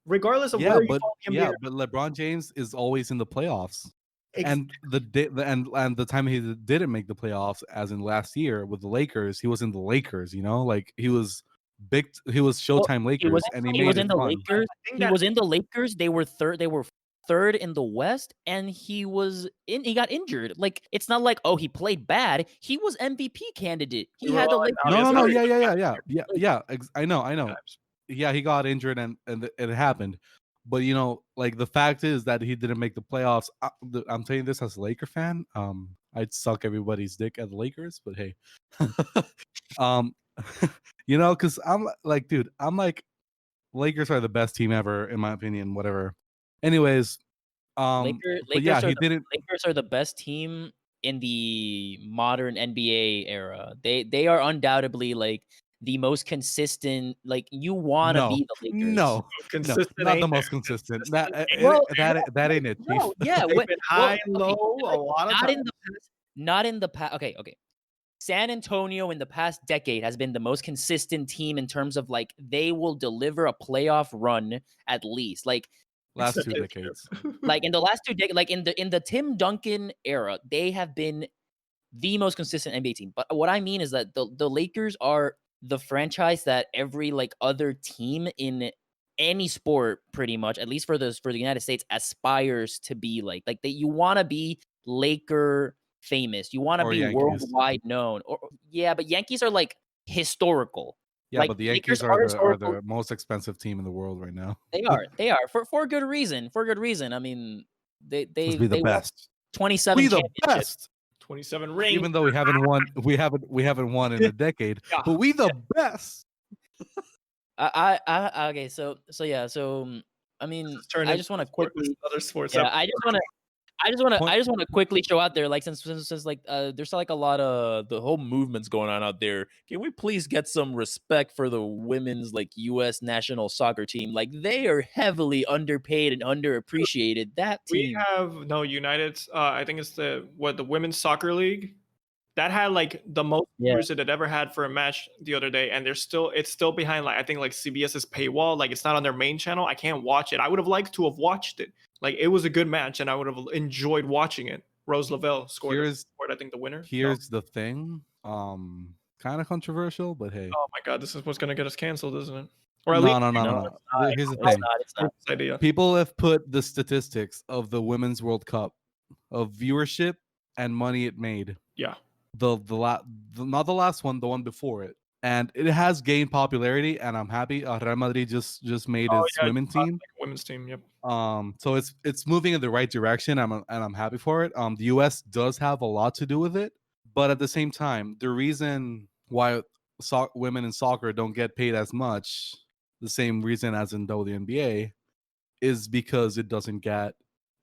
regardless of Yeah, whether you but follow the NBA. but LeBron James is always in the playoffs. Ex- And and the time he didn't make the playoffs, as in last year with the Lakers, he was in the Lakers. You know, like he was big. He was Well, Showtime he was Lakers, and he he made was it in the fun. Lakers. I think He that was in the Lakers. They were third. They were third in the West, and he got injured. Like it's not like he played bad. He was MVP candidate. He we were had the all like, Lakers. No, obviously, yeah. I know. Yeah, he got injured, and it happened. But like the fact is that he didn't make the playoffs. I'm telling you this as a Laker fan. I'd suck everybody's dick at the Lakers, but hey, um, because I'm like, dude, I'm like, Lakers are the best team ever in my opinion. Whatever. Anyways, but yeah, he didn't. Lakers are the best team in the modern NBA era. They are undoubtedly like the most consistent. Like you want to No, be the Lakers. no, no, Consistent not the ain't most there. consistent. Consistent ain't Well, That ain't it, Chief. no, yeah. They've What? been Well, high, low, a lot of not in times. the past. Not in the past. Okay. San Antonio in the past decade has been the most consistent team in terms of like they will deliver a playoff run at least. Last Except 2 this decades. year. Like in the last 2 decades, like in the Tim Duncan era, they have been the most consistent NBA team. But what I mean is that the Lakers are the franchise that every like other team in any sport, pretty much, at least for the United States, aspires to be like. Like that, you want to be Laker famous. You want to Or be Yankees. worldwide known. Or yeah, but Yankees are like historical. Yeah, Like but the Lakers Yankees are are historical. the most expensive team in the world right now. They are for good reason. For good reason. I mean, Let's be the they won best. 27 We the championships. best. 27 rings. Even though we haven't won in a decade, Yeah. but we the best. Okay, so yeah, I mean, Turn I into just want to sport- quickly, other sports. yeah, Point- I just want to quickly show out there, like since like there's like a lot of the whole movements going on out there. Can we please get some respect for the women's like U.S. national soccer team? Like they are heavily underpaid and underappreciated. That We team, have United. I think it's the women's soccer league that had like the most Yeah. viewers it had ever had for a match the other day, and it's still behind like I think like CBS's paywall. Like it's not on their main channel. I can't watch it. I would have liked to have watched it. Like it was a good match, and I would have enjoyed watching it. Rose Lavelle scored I think the winner. No. Here's the thing. Kind of controversial, but hey. Oh my god, this is what's gonna get us canceled, isn't it? Or No, at least no. it's not. Here's the It's thing. not. It's not. this idea. People have put the statistics of the Women's World Cup of viewership and money it made. Yeah. Not the last one, the one before it, and it has gained popularity, and I'm happy. Real Madrid just made its women's team. Like women's team. Yep. So it's moving in the right direction. I'm happy for it. The US does have a lot to do with it, but at the same time, the reason why women in soccer don't get paid as much, the same reason as in WNBA, is because it doesn't get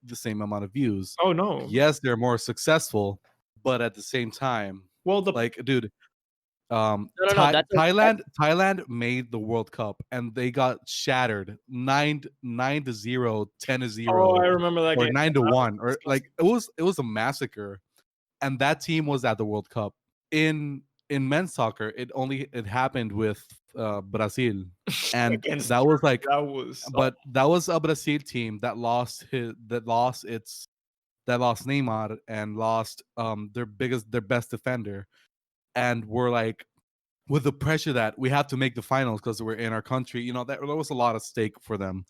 the same amount of views. Oh no. Yes, they're more successful, but at the same time, Well, dude, No, Thailand made the World Cup and they got shattered 9-0, 10-0, oh, I remember that or game. 9-1, or like it was a massacre. And that team was at the World Cup. In men's soccer, it happened with Brazil, and Against that was like, that was but that was a Brazil team that lost Neymar and lost their best defender, and we're like, with the pressure that we have to make the finals because we're in our country, that there was a lot at stake for them.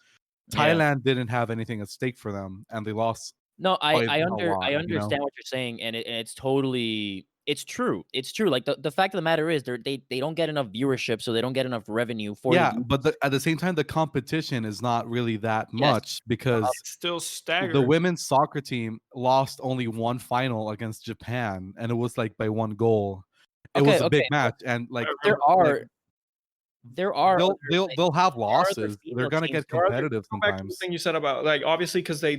Thailand didn't have anything at stake for them, and they lost. No, by I a lot, understand what you're saying, and it's totally true. It's true. Like the fact of the matter is they don't get enough viewership, so they don't get enough revenue for Yeah, the but at the same time, the competition is not really that much because it's still staggering. the women's soccer team lost only one final against Japan, and it was like by one goal. It was a big match, and like there are they'll have losses. female They're gonna teams. get competitive Go back to the sometimes. thing you said about like obviously because they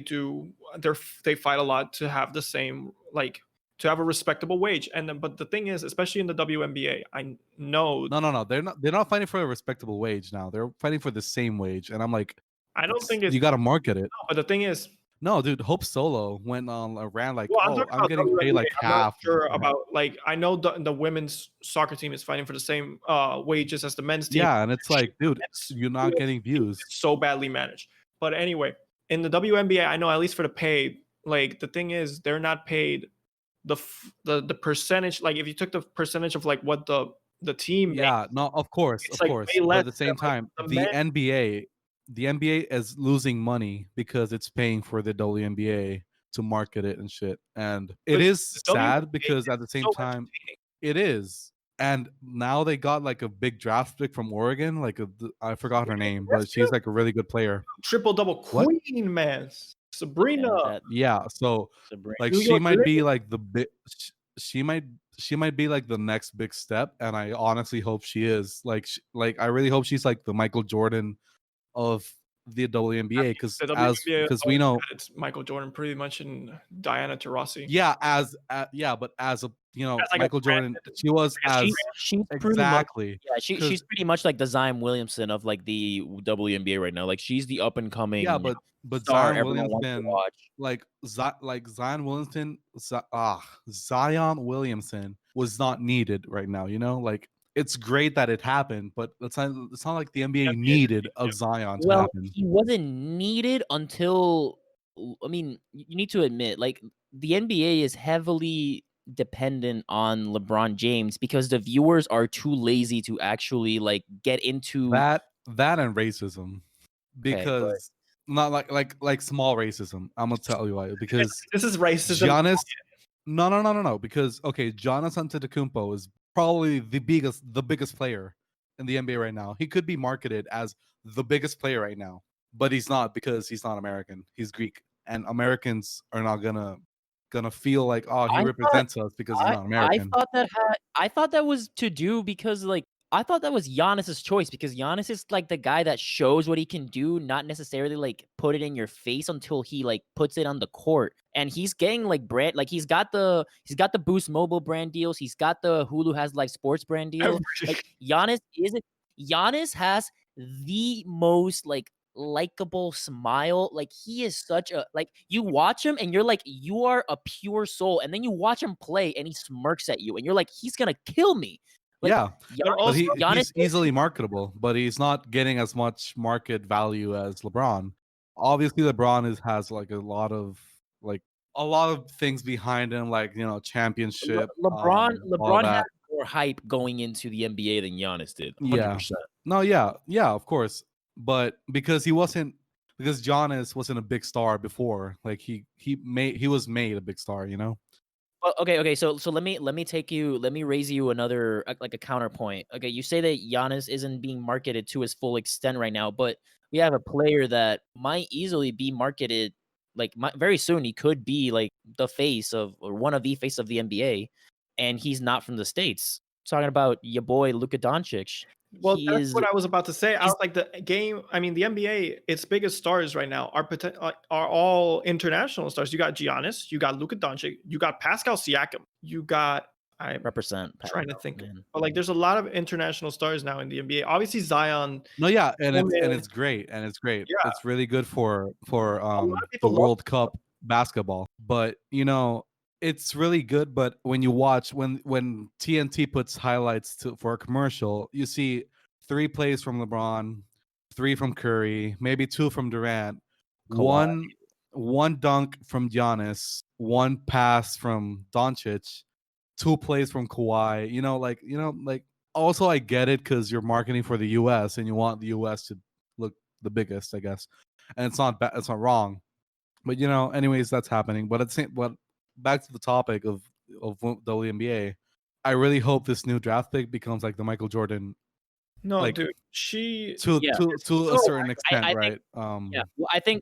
fight a lot to have the same like to have a respectable wage, and then but the thing is, especially in the WNBA, I know No. They're not fighting for a respectable wage now. They're fighting for the same wage, and I'm like, I don't think it's you got to market it. no, but the thing is, No, dude, Hope Solo went on a rant like, well, I'm getting paid like I'm not half. sure about like I know the women's soccer team is fighting for the same wages as the men's team. Yeah, and it's like, dude, It's- you're not getting views. It's so badly managed. But anyway, in the WNBA, I know at least for the pay, like the thing is, they're not paid the percentage. Like if you took the percentage of like what the team makes, Yeah, no, of course, it's of like course. way But less at the same than, like, time, the the NBA is losing money because it's paying for the WNBA to market it and shit. And it But is the sad WNBA because at the same so time, entertaining. it is. And now they got like a big draft pick from Oregon. Like I forgot her name, but she's like a really good player. Triple double What? queen, man. Sabrina. Yeah, so like New she York might be Liberty. like the big. She might be like the next big step, and I honestly hope she is. Like I really hope she's like the Michael Jordan of the WNBA because The as WNBA because we always know, had its Michael Jordan pretty much and Diana Taurasi yeah, but as a as like a Michael brand, Jordan, she was like a She as brand. she's pretty much exactly yeah, she's because pretty much like the Zion Williamson of like the WNBA right now. Like she's the up and yeah, coming but star Zion everyone wants to Williamson, watch. like Zion Williamson, Zion Williamson was not needed right now. Like it's great that it happened, but it's not like the The NBA NBA needed didn't a need him. Zion to Well, happen. he wasn't needed until I mean, you need to admit, like the NBA is heavily dependent on LeBron James because the viewers are too lazy to actually like get into That and racism, okay, but because not like small racism. I'm gonna tell you why. Because This is racism. Giannis, no. Because okay, Giannis Antetokounmpo is probably the biggest player in the NBA right now. He could be marketed as the biggest player right now, but he's not because he's not American. He's Greek, and Americans are not gonna feel like, oh, he I thought represents us because he's I not I American. thought I thought that was to do because like I thought that was Giannis's choice because Giannis is like the guy that shows what he can do, not necessarily like put it in your face until he like puts it on the court. And he's getting like brand like he's got the Boost Mobile brand deals, he's got the Hulu has like sports brand deal. Like Giannis has the most like likable smile. Like he is such a like you watch him and you're like you are a pure soul, and then you watch him play and he smirks at you and you're like he's gonna kill me. Like Yeah, But but also, Giannis he's easily marketable, but he's not getting as much market value as LeBron. Obviously, LeBron has like like a lot of things behind him, like championship, all LeBron had that. more hype going into the NBA than Giannis did. Yeah, 100%. no, yeah, of course, but because Giannis wasn't a big star before, like he was made a big star, Well, okay. So let me raise you another like a counterpoint. Okay, you say that Giannis isn't being marketed to his full extent right now, but we have a player that might easily be marketed like very soon. He could be like the face of or one of the face of the NBA, and he's not from the States. Talking about your boy Luka Doncic. well, He that's is what I was about to say. I he's was like, the game. I mean, the NBA, its biggest stars right now are all international stars. You got Giannis, you got Luka Doncic, you got Pascal Siakam, you got. I'm represent trying to Pascal, think, man. but like, there's a lot of international stars now in the NBA. Obviously, Zion. No, yeah, and Women, it's great, and it's great. yeah, It's really good for a lot of the people love. World Cup basketball. But it's really good. But when you watch when TNT puts highlights for a commercial, you see 3 plays from LeBron, 3 from Curry, maybe 2 from Durant, Kawhi. one dunk from Giannis, 1 pass from Doncic, 2 plays from Kawhi. Like also I get it because you're marketing for the US and you want the US to look the biggest, I guess. And it's not it's not wrong. But anyways, that's happening. But back to the topic of WNBA, I really hope this new draft pick becomes like the Michael Jordan, No, like dude, she. to Yeah. to to a So certain I extent, think right? yeah. Well, I think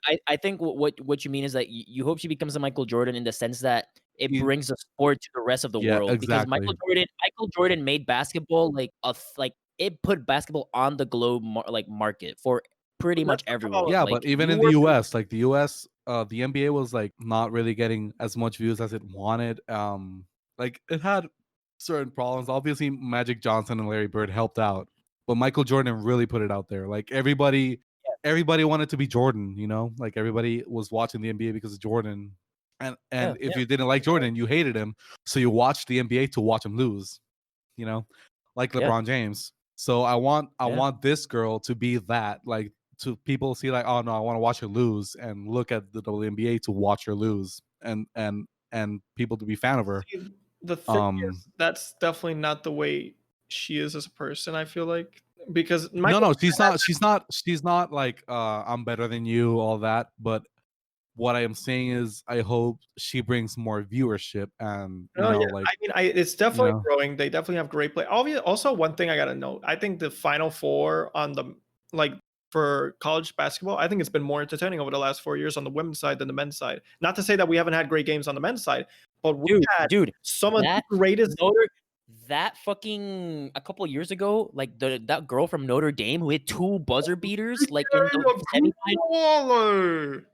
what you mean is that you hope she becomes a Michael Jordan in the sense that it he- brings the sport to the rest of the yeah, world because exactly. Michael Jordan made basketball like it put basketball on the globe like market for pretty Let's much talk everyone. about. Yeah, Like but even you in the were US, like the US, the NBA was like not really getting as much views as it wanted. Like it had certain problems. Obviously, Magic Johnson and Larry Bird helped out, but Michael Jordan really put it out there. Like everybody wanted to be Jordan, Like everybody was watching the NBA because of Jordan. And if yeah, you didn't like Jordan, you hated him. So you watched the NBA to watch him lose, you know, like yeah, LeBron James. So I yeah. want this girl to be that, like to people see like, oh no, I want to watch her lose and look at the WNBA to watch her lose and people to be fan of her. See, the thing Um is, that's definitely not the way she is as a person. I feel like because no, Michael. she's not like I'm better than you, all that, but what I am saying is I hope she brings more viewership and No, yeah, like, I mean, it's you definitely know, growing. They definitely have great play. Also, one thing I gotta note, I think the Final Four on the like for college basketball, I think it's been more entertaining over the last 4 years on the women's side than the men's side. Not to say that we haven't had great games on the men's side, but we Dude, had dude, some of the that greatest. Notre that fucking a couple years ago, like that girl from Notre Dame who hit 2 buzzer beaters, like in the semifinal, Baller.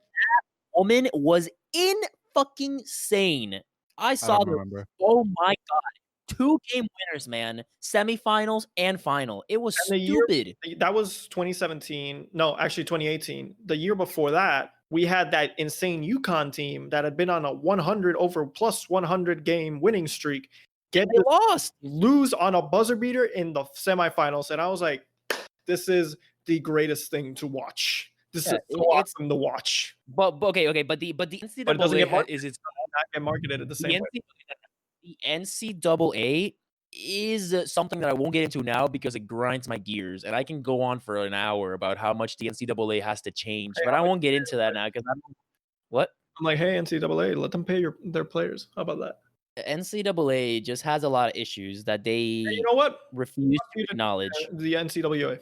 woman was in fucking sane. I I saw don't the remember. oh my god, 2 game winners, man, semifinals and final. It was And the year stupid. that was 2017. No, actually 2018. The year before that, we had that insane UConn team that had been on a 100 over plus 100 game winning streak. Get They lost. lose on a buzzer beater in the semifinals, and I was like, "This is the greatest thing to watch. This Yeah, is so it's awesome to watch." but okay, but the But it doesn't NCAA get marketed. is its Not get marketed the the same way. NCAA is something that I won't get into now because it grinds my gears, and I can go on for an hour about how much the NCAA has to change, Hey, but I I'm like, won't get into that now because I'm what I'm like, "Hey, NCAA, let them pay their players. How about that?" the NCAA just has a lot of issues that Hey, you they know what? refuse Fuck to you acknowledge. the NCAA.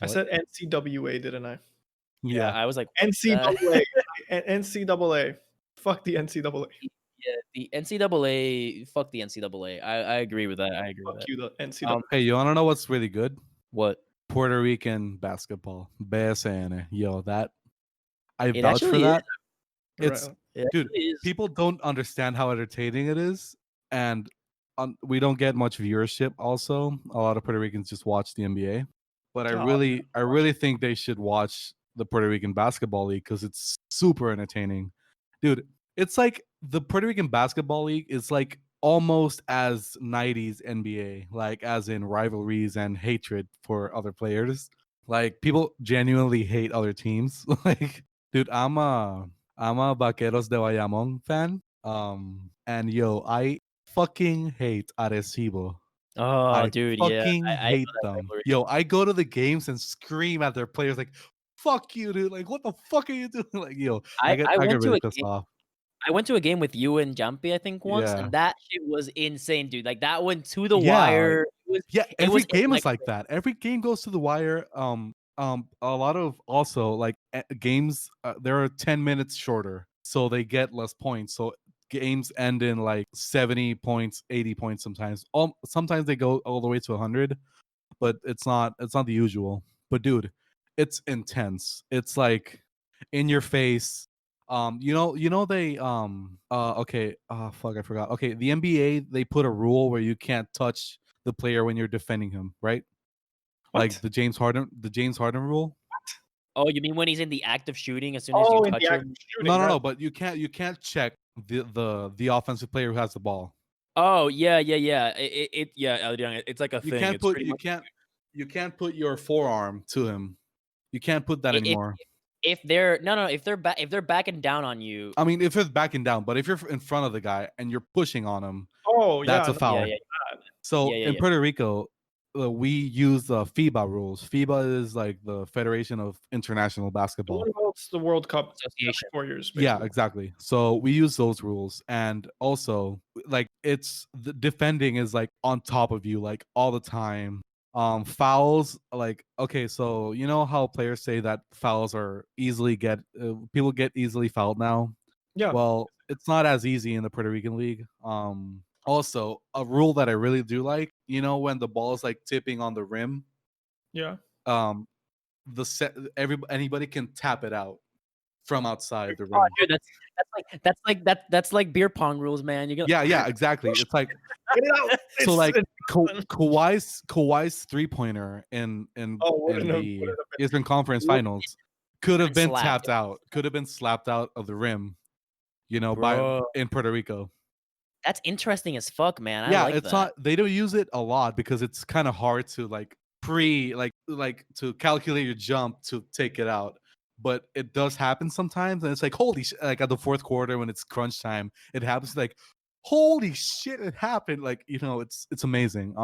I What? said NCWA, didn't I? Yeah, Yeah. I was like, what was that? NCAA. NCAA. Fuck the NCAA. Yeah, the NCAA. Fuck the NCAA. I agree with that. I agree with Fuck that. you, the NCAA. Hey, you wanna know what's really good? What? Puerto Rican basketball. BSN. Yo, that I It vouch for actually is. that. It's Right. It dude, actually is. people don't understand how entertaining it is, and we don't get much viewership. Also, a lot of Puerto Ricans just watch the NBA, but Oh, I really think they should watch the Puerto Rican Basketball League because it's super entertaining, dude. It's like the Puerto Rican Basketball League is like almost as 90s NBA, like as in rivalries and hatred for other players. Like people genuinely hate other teams. Like, dude, I'm a Vaqueros de Bayamon fan. And yo, I fucking hate Arecibo. Oh, I dude, yeah. fucking I know hate that them. rivalry. Yo, I go to the games and scream at their players like, "Fuck you, dude! Like, what the fuck are you doing?" Like, yo, I I I get went to really a pissed game off. I went to a game with you and Jumpy, I think, once, Yeah, and that shit was insane, dude. Like, that went to the yeah, wire. yeah. It Every was game is like electric. that. Every game goes to the wire. A lot of also like games. There are 10 minutes shorter, so they get less points. So games end in like 70 points, 80 points sometimes. Sometimes they go all the way to 100, but it's not the usual. But dude, it's intense. It's like in your face. They okay, fuck, I forgot. Okay, the NBA, they put a rule where you can't touch the player when you're defending him, right? Like What? the James Harden rule. Oh, you mean when he's in the act of shooting, as soon as you Oh, in touch the act of him? shooting, No, no, right? no, but you can't check the offensive player who has the ball. Oh, yeah, yeah, yeah. Yeah, Adrian, it's like a You thing. can't It's put pretty you much can't you can't put your forearm to him. You can't put that if anymore. if they're no, if they're backing down on you. I mean, if it's backing down, but if you're in front of the guy and you're pushing on him, Oh, that's yeah. a No, Yeah, foul. yeah, yeah, So yeah, in yeah. Puerto Rico, we use the FIBA rules. FIBA is like the Federation of International the one Basketball. who hosts the World Cup every Association. 4 years, Yeah, basically. exactly. So we use those rules, and also like it's the defending is like on top of you like all the time. Fouls, like, okay, so you know how players say that fouls are easily get people get easily fouled now. Yeah, Well, it's not as easy in the Puerto Rican league. Also, a rule that I really do like, when the ball is like tipping on the rim, yeah. um, anybody can tap it out from outside the Oh, rim. dude, that's like beer pong rules, man. You Yeah, yeah, exactly. It's like Get it out. so, like It's Kawhi's 3-pointer in in oh, in wouldn't have the Eastern Conference Would Finals could have been been slapped, tapped out, could have been slapped out of the rim, by bro. in Puerto Rico. That's interesting as fuck, man. I Yeah, like it's that. not they don't use it a lot because it's kind of hard to like to calculate your jump to take it out. But it does happen sometimes, and it's like holy like at the fourth quarter when it's crunch time, it happens like holy shit, it happened. Like it's amazing.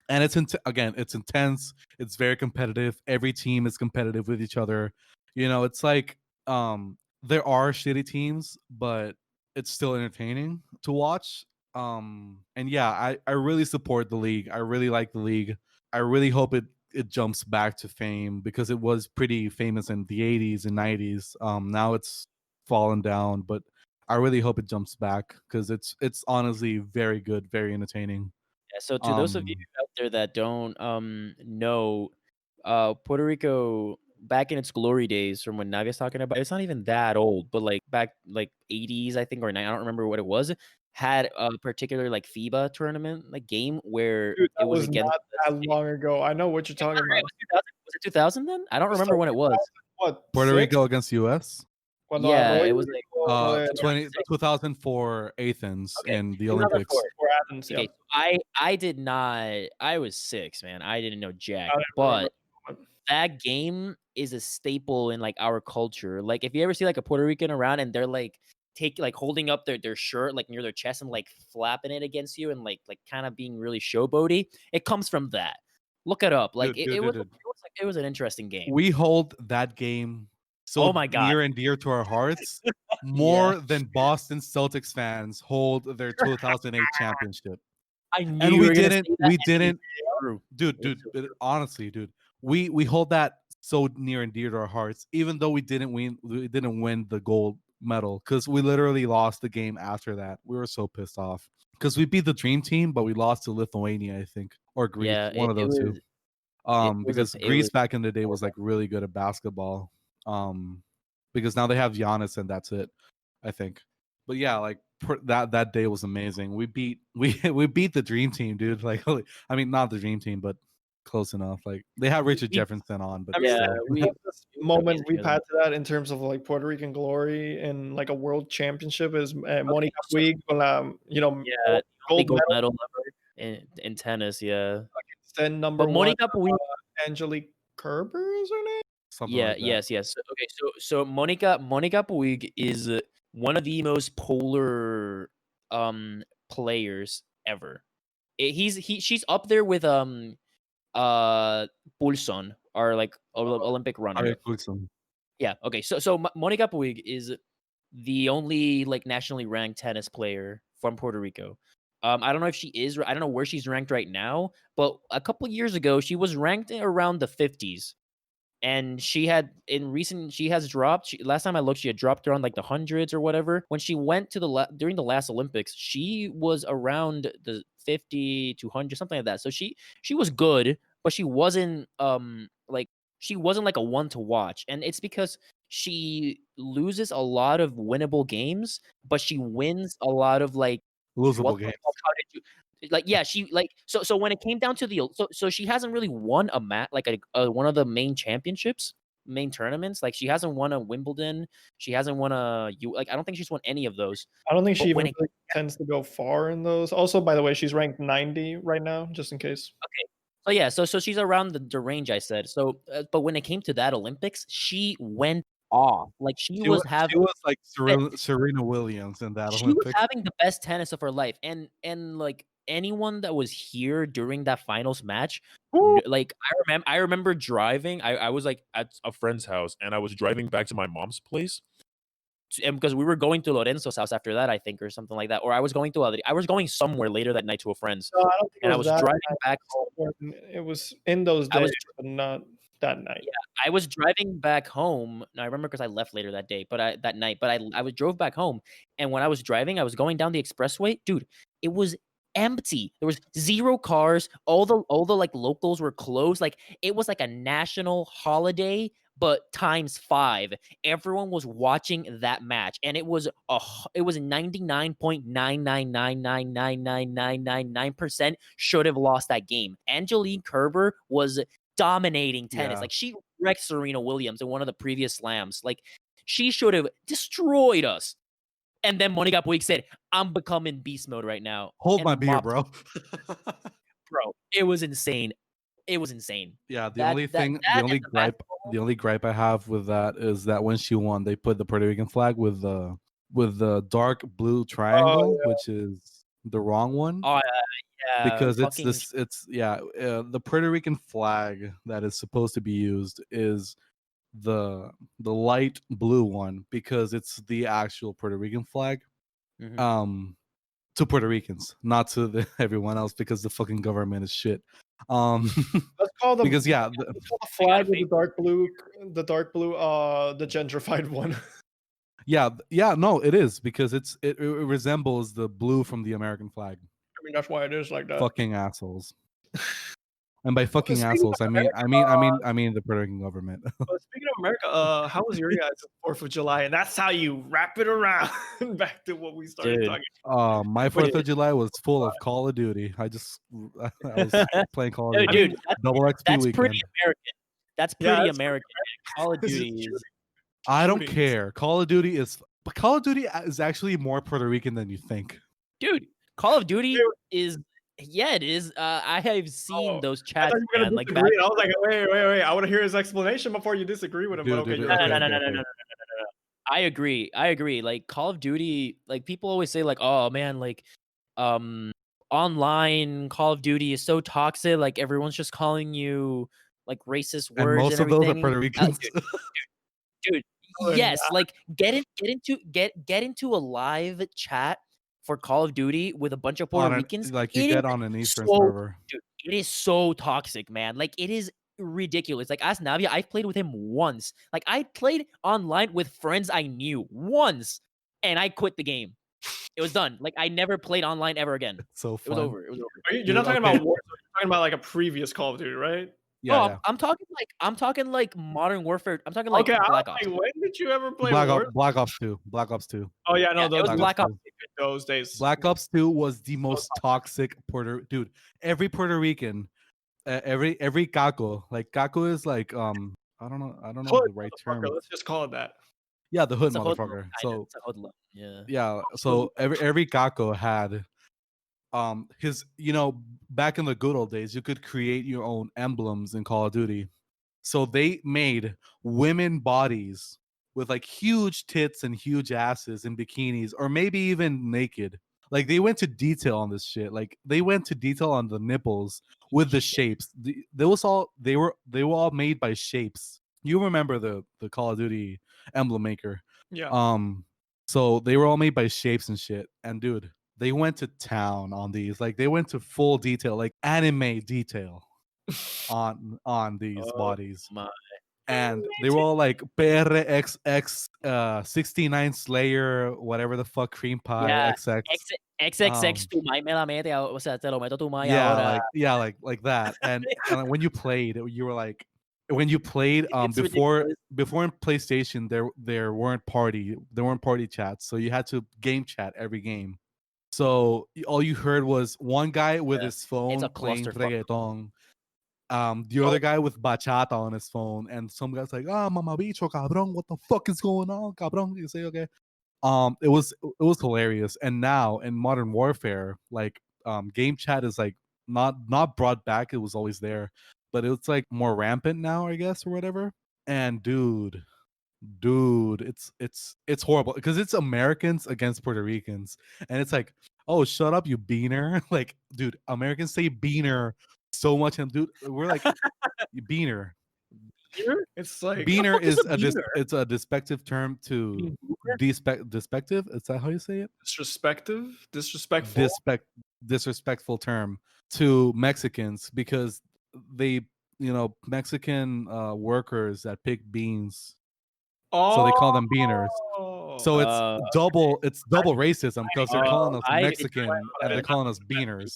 And again, it's intense. It's very competitive. Every team is competitive with each other. It's like there are shitty teams, but it's still entertaining to watch. And yeah, I really support the league. I really like the league. I really hope it jumps back to fame because it was pretty famous in the 80s and 90s. Now it's fallen down, but I really hope it jumps back because it's honestly very good, very entertaining. Yeah, so to those of you out there that don't know, Puerto Rico back in its glory days from when Navia's talking about, it's not even that old, but like back like 80s, I think, or I don't remember what it was, had a particular like FIBA tournament like game where Dude, it that was was against not that long ago. I know what you're talking It about. was 2000? Was it 2000 then? I don't Was remember like when it was. what, Puerto 6? Rico against US. Cuando Yeah, it Arroyo was like no, 2004 Athens okay, in the 2004. Olympics. for Athens, yeah. Okay, so I did not. I was 6, man. I didn't know jack, I didn't remember. but that game is a staple in like our culture. Like if you ever see like a Puerto Rican around and they're like holding up their shirt like near their chest and like flapping it against you and like kind of being really showboaty, it comes from that. Look it up. Like Dude, dude, dude, dude. it was an interesting game. We hold that game Oh so my God. near and dear to our hearts, Yeah. more than Boston Celtics fans hold their 2008 championship. I knew And you we were gonna say didn't, that, we and didn't, it's true. dude, It's so true. honestly, dude, we hold that so near and dear to our hearts, even though we didn't win the gold medal because we literally lost the game after that. We were so pissed off because we beat the dream team, but we lost to Lithuania, I think, or Greece, Yeah, one of those two. Because it Greece was back in the day was horrible. like really good at basketball. Because now they have Giannis and that's it, I think. But yeah, like that day was amazing. We beat we beat the dream team, dude. Like, I mean, not the dream team, but close enough. Like they had Richard We Jefferson on, but I mean, Yeah, still. we the it was moment amazing, we've really. had to that in terms of like Puerto Rican glory in like a world championship is Okay, Monica so Puig con la, yeah, the only gold gold medal medal ever in tennis, yeah. against then number But one Monica Puig Angelique Kerber is her name. Something Yeah, like that. yes. Okay, so Monica Puig is one of the most polar players ever. She's up there with Pulson, our like Olympic runner. Ari Coulson. Yeah, okay. So Monica Puig is the only like nationally ranked tennis player from Puerto Rico. I don't know if she is. I don't know where she's ranked right now, but a couple years ago she was ranked around the 50s. And she has dropped. Last time I looked, she had dropped around like the hundreds or whatever. When she went to during the last Olympics, she was around the 50 to 100, something like that. So she was good, but she wasn't like a one to watch. And it's because she loses a lot of winnable games, but she wins a lot of like Losable what the games. fuck, how did you like, yeah, she like so when it came down to so she hasn't really won a match like a one of the main championships, main tournaments. Like she hasn't won a Wimbledon, she hasn't won like I don't think she's won any of those. I don't think But she when even it really tends to go far in those. Also, by the way, she's ranked 90 right now, just in case. okay. So yeah, so she's around the range I said. So but when it came to that Olympics, she went off. Like She was like Serena Williams in that she was Olympics. having the best tennis of her life, and like anyone that was here during that finals match, like I remember driving. I was like at a friend's house, and I was driving back to my mom's place, and because we were going to Lorenzo's house after that, I think, or something like that, or I was going somewhere later that night to a friend's, No, I don't think it and I was was that driving night. back home. It was in those I was days, but not that night. Yeah, I was driving back home. I remember because I left later that day, but that night, but I drove back home, and when I was driving, I was going down the expressway. Dude, it was empty. There was 0 cars. All the like locals were closed. Like it was like a national holiday, but times 5. Everyone was watching that match, and it was 99.999999999% should have lost that game. Angelique Kerber was dominating tennis. Yeah. Like she wrecked Serena Williams in one of the previous slams. Like she should have destroyed us. And then Monica Puig said, "I'm becoming beast mode right now." Hold and my beer, mopped- bro. bro. It was insane. It was insane. Yeah, the That- only that- thing, that the and only the gripe, basketball- the only gripe I have with that is that when she won, they put the Puerto Rican flag with the dark blue triangle, yeah. which is the wrong one. Oh yeah, Because it's fucking this, it's yeah, the Puerto Rican flag that is supposed to be used is the light blue one because it's the actual Puerto Rican flag. Mhm. To Puerto Ricans, not to everyone else because the fucking government is shit. Let's call them Because yeah, the flag with the dark blue, the gentrified one. yeah, no, it is because it resembles the blue from the American flag. mean, that's why it is like that. Fucking assholes. And by Well, fucking speaking assholes, of I mean America, the Puerto Rican government. speaking of America, how was your guys' 4th of July? And that's how you wrap it around back to what we started Dude. talking. My Which 4th of July was full of Call of Duty. I was playing Call of No, Duty. I mean, dude, that's, Double XP that's pretty weekend. American. That's Yeah, pretty that's pretty American. Call of This is Duty is, I don't shootings. care. Call of Duty is actually more Puerto Rican than you think. dude. Call of Duty Dude. is, yeah, it is. I have seen Oh, those I chats, thought you were man. gonna Like back. disagree. I was like, wait. I want to hear his explanation before you disagree with him. But Dude, okay, dude, you're okay, right. No. I agree. Like Call of Duty, like people always say, like, oh man, like, online Call of Duty is so toxic. Like everyone's just calling you like racist And words most and of those are everything. Puerto Ricans. Dude, Oh, yes, like get into a live chat for Call of Duty with a bunch of Puerto Ricans. Like you It get is on an Eastern so, server. dude, it is so toxic, man. Like it is ridiculous. Like as Navia, I've played with him once. Like I played online with friends I knew once, and I quit the game. It was done. Like I never played online ever again. It's so It was fun. over. It was over. You're Dude, not talking okay. about Warzone. You're talking about like a previous Call of Duty, right? Yeah, No, yeah. I'm talking like Modern Warfare. I'm talking like Okay, I Black was Ops. like, when did you ever play Black Warzone? Ops 2. Black Ops 2. Oh yeah, no, Yeah, it was those Black Ops. those days. Black Ops 2 was the most toxic dude. Every Puerto Rican, every Caco, like Caco is like I don't know Hood the right motherfucker, term. let's just call it that. Yeah, the hood It's a hoodlum, motherfucker. kinda. So It's a hoodlum. Yeah. yeah, so every Caco had his, back in the good old days, you could create your own emblems in Call of Duty. So they made women bodies with like huge tits and huge asses in bikinis, or maybe even naked. Like they went to detail on this shit. Like they went to detail on the nipples with the shapes. They were all made by shapes. You remember the Call of Duty emblem maker. Yeah. So they were all made by shapes and shit. And dude, they went to town on these. Like they went to full detail, like anime detail on these bodies. My. And they were all like PRXX 69 Slayer, whatever the fuck, cream pie Yeah. XX. XXX tu mai me la mete, o sea, te lo meto tu mai Yeah, ahora. like that. And when you played, you were like, when you played It's before ridiculous. in PlayStation, there weren't party chats, so you had to game chat every game. So all you heard was one guy with Yeah, his phone a playing clusterfuck. reggaeton. The other guy with bachata on his phone, and some guy's like, "Ah, mamabicho, cabrón, what the fuck is going on, cabrón?" You say, "Okay." It was hilarious. And now in Modern Warfare, like, game chat is like not brought back. It was always there, but it's like more rampant now, I guess, or whatever. And dude, it's horrible because it's Americans against Puerto Ricans, and it's like, oh, shut up, you beaner. Like, dude, Americans say beaner so much, and dude, we're like, "You beaner." Here, it's like Beaner fuck is is a beaner? it's a despective term to despective. Is that how you say it? disrespectful. Disrespectful term to Mexicans, because they, Mexican workers that pick beans, so they call them beaners. So it's Uh, double racism, because they're calling us I Mexican and they're calling us beaners.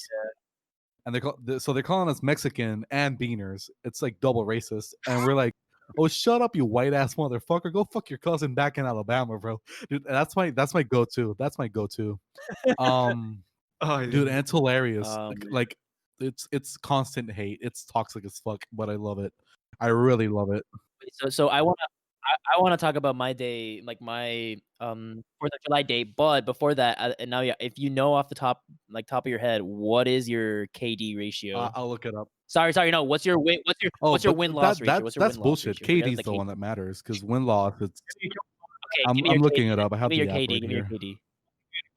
And they're calling us Mexican and beaners. It's like double racist, and we're like, "Oh, shut up, you white ass motherfucker! Go fuck your cousin back in Alabama, bro." Dude, that's my go-to. That's my go-to. Dude, and it's hilarious. man. Like, it's constant hate. It's toxic as fuck, but I love it. I really love it. So I wanna talk about my day, like my 4th of July day. But before that, and now, yeah, if you know off the top of your head, what is your KD ratio? I'll look it up. Sorry, no. What's your win? What's your but win loss ratio? What's your that's win loss bullshit. ratio? Forget KD's the KD. one that matters, because win loss. It's Okay, I'm give me your looking KD. it up. I have Give me the your app KD. right Give me your here. KD.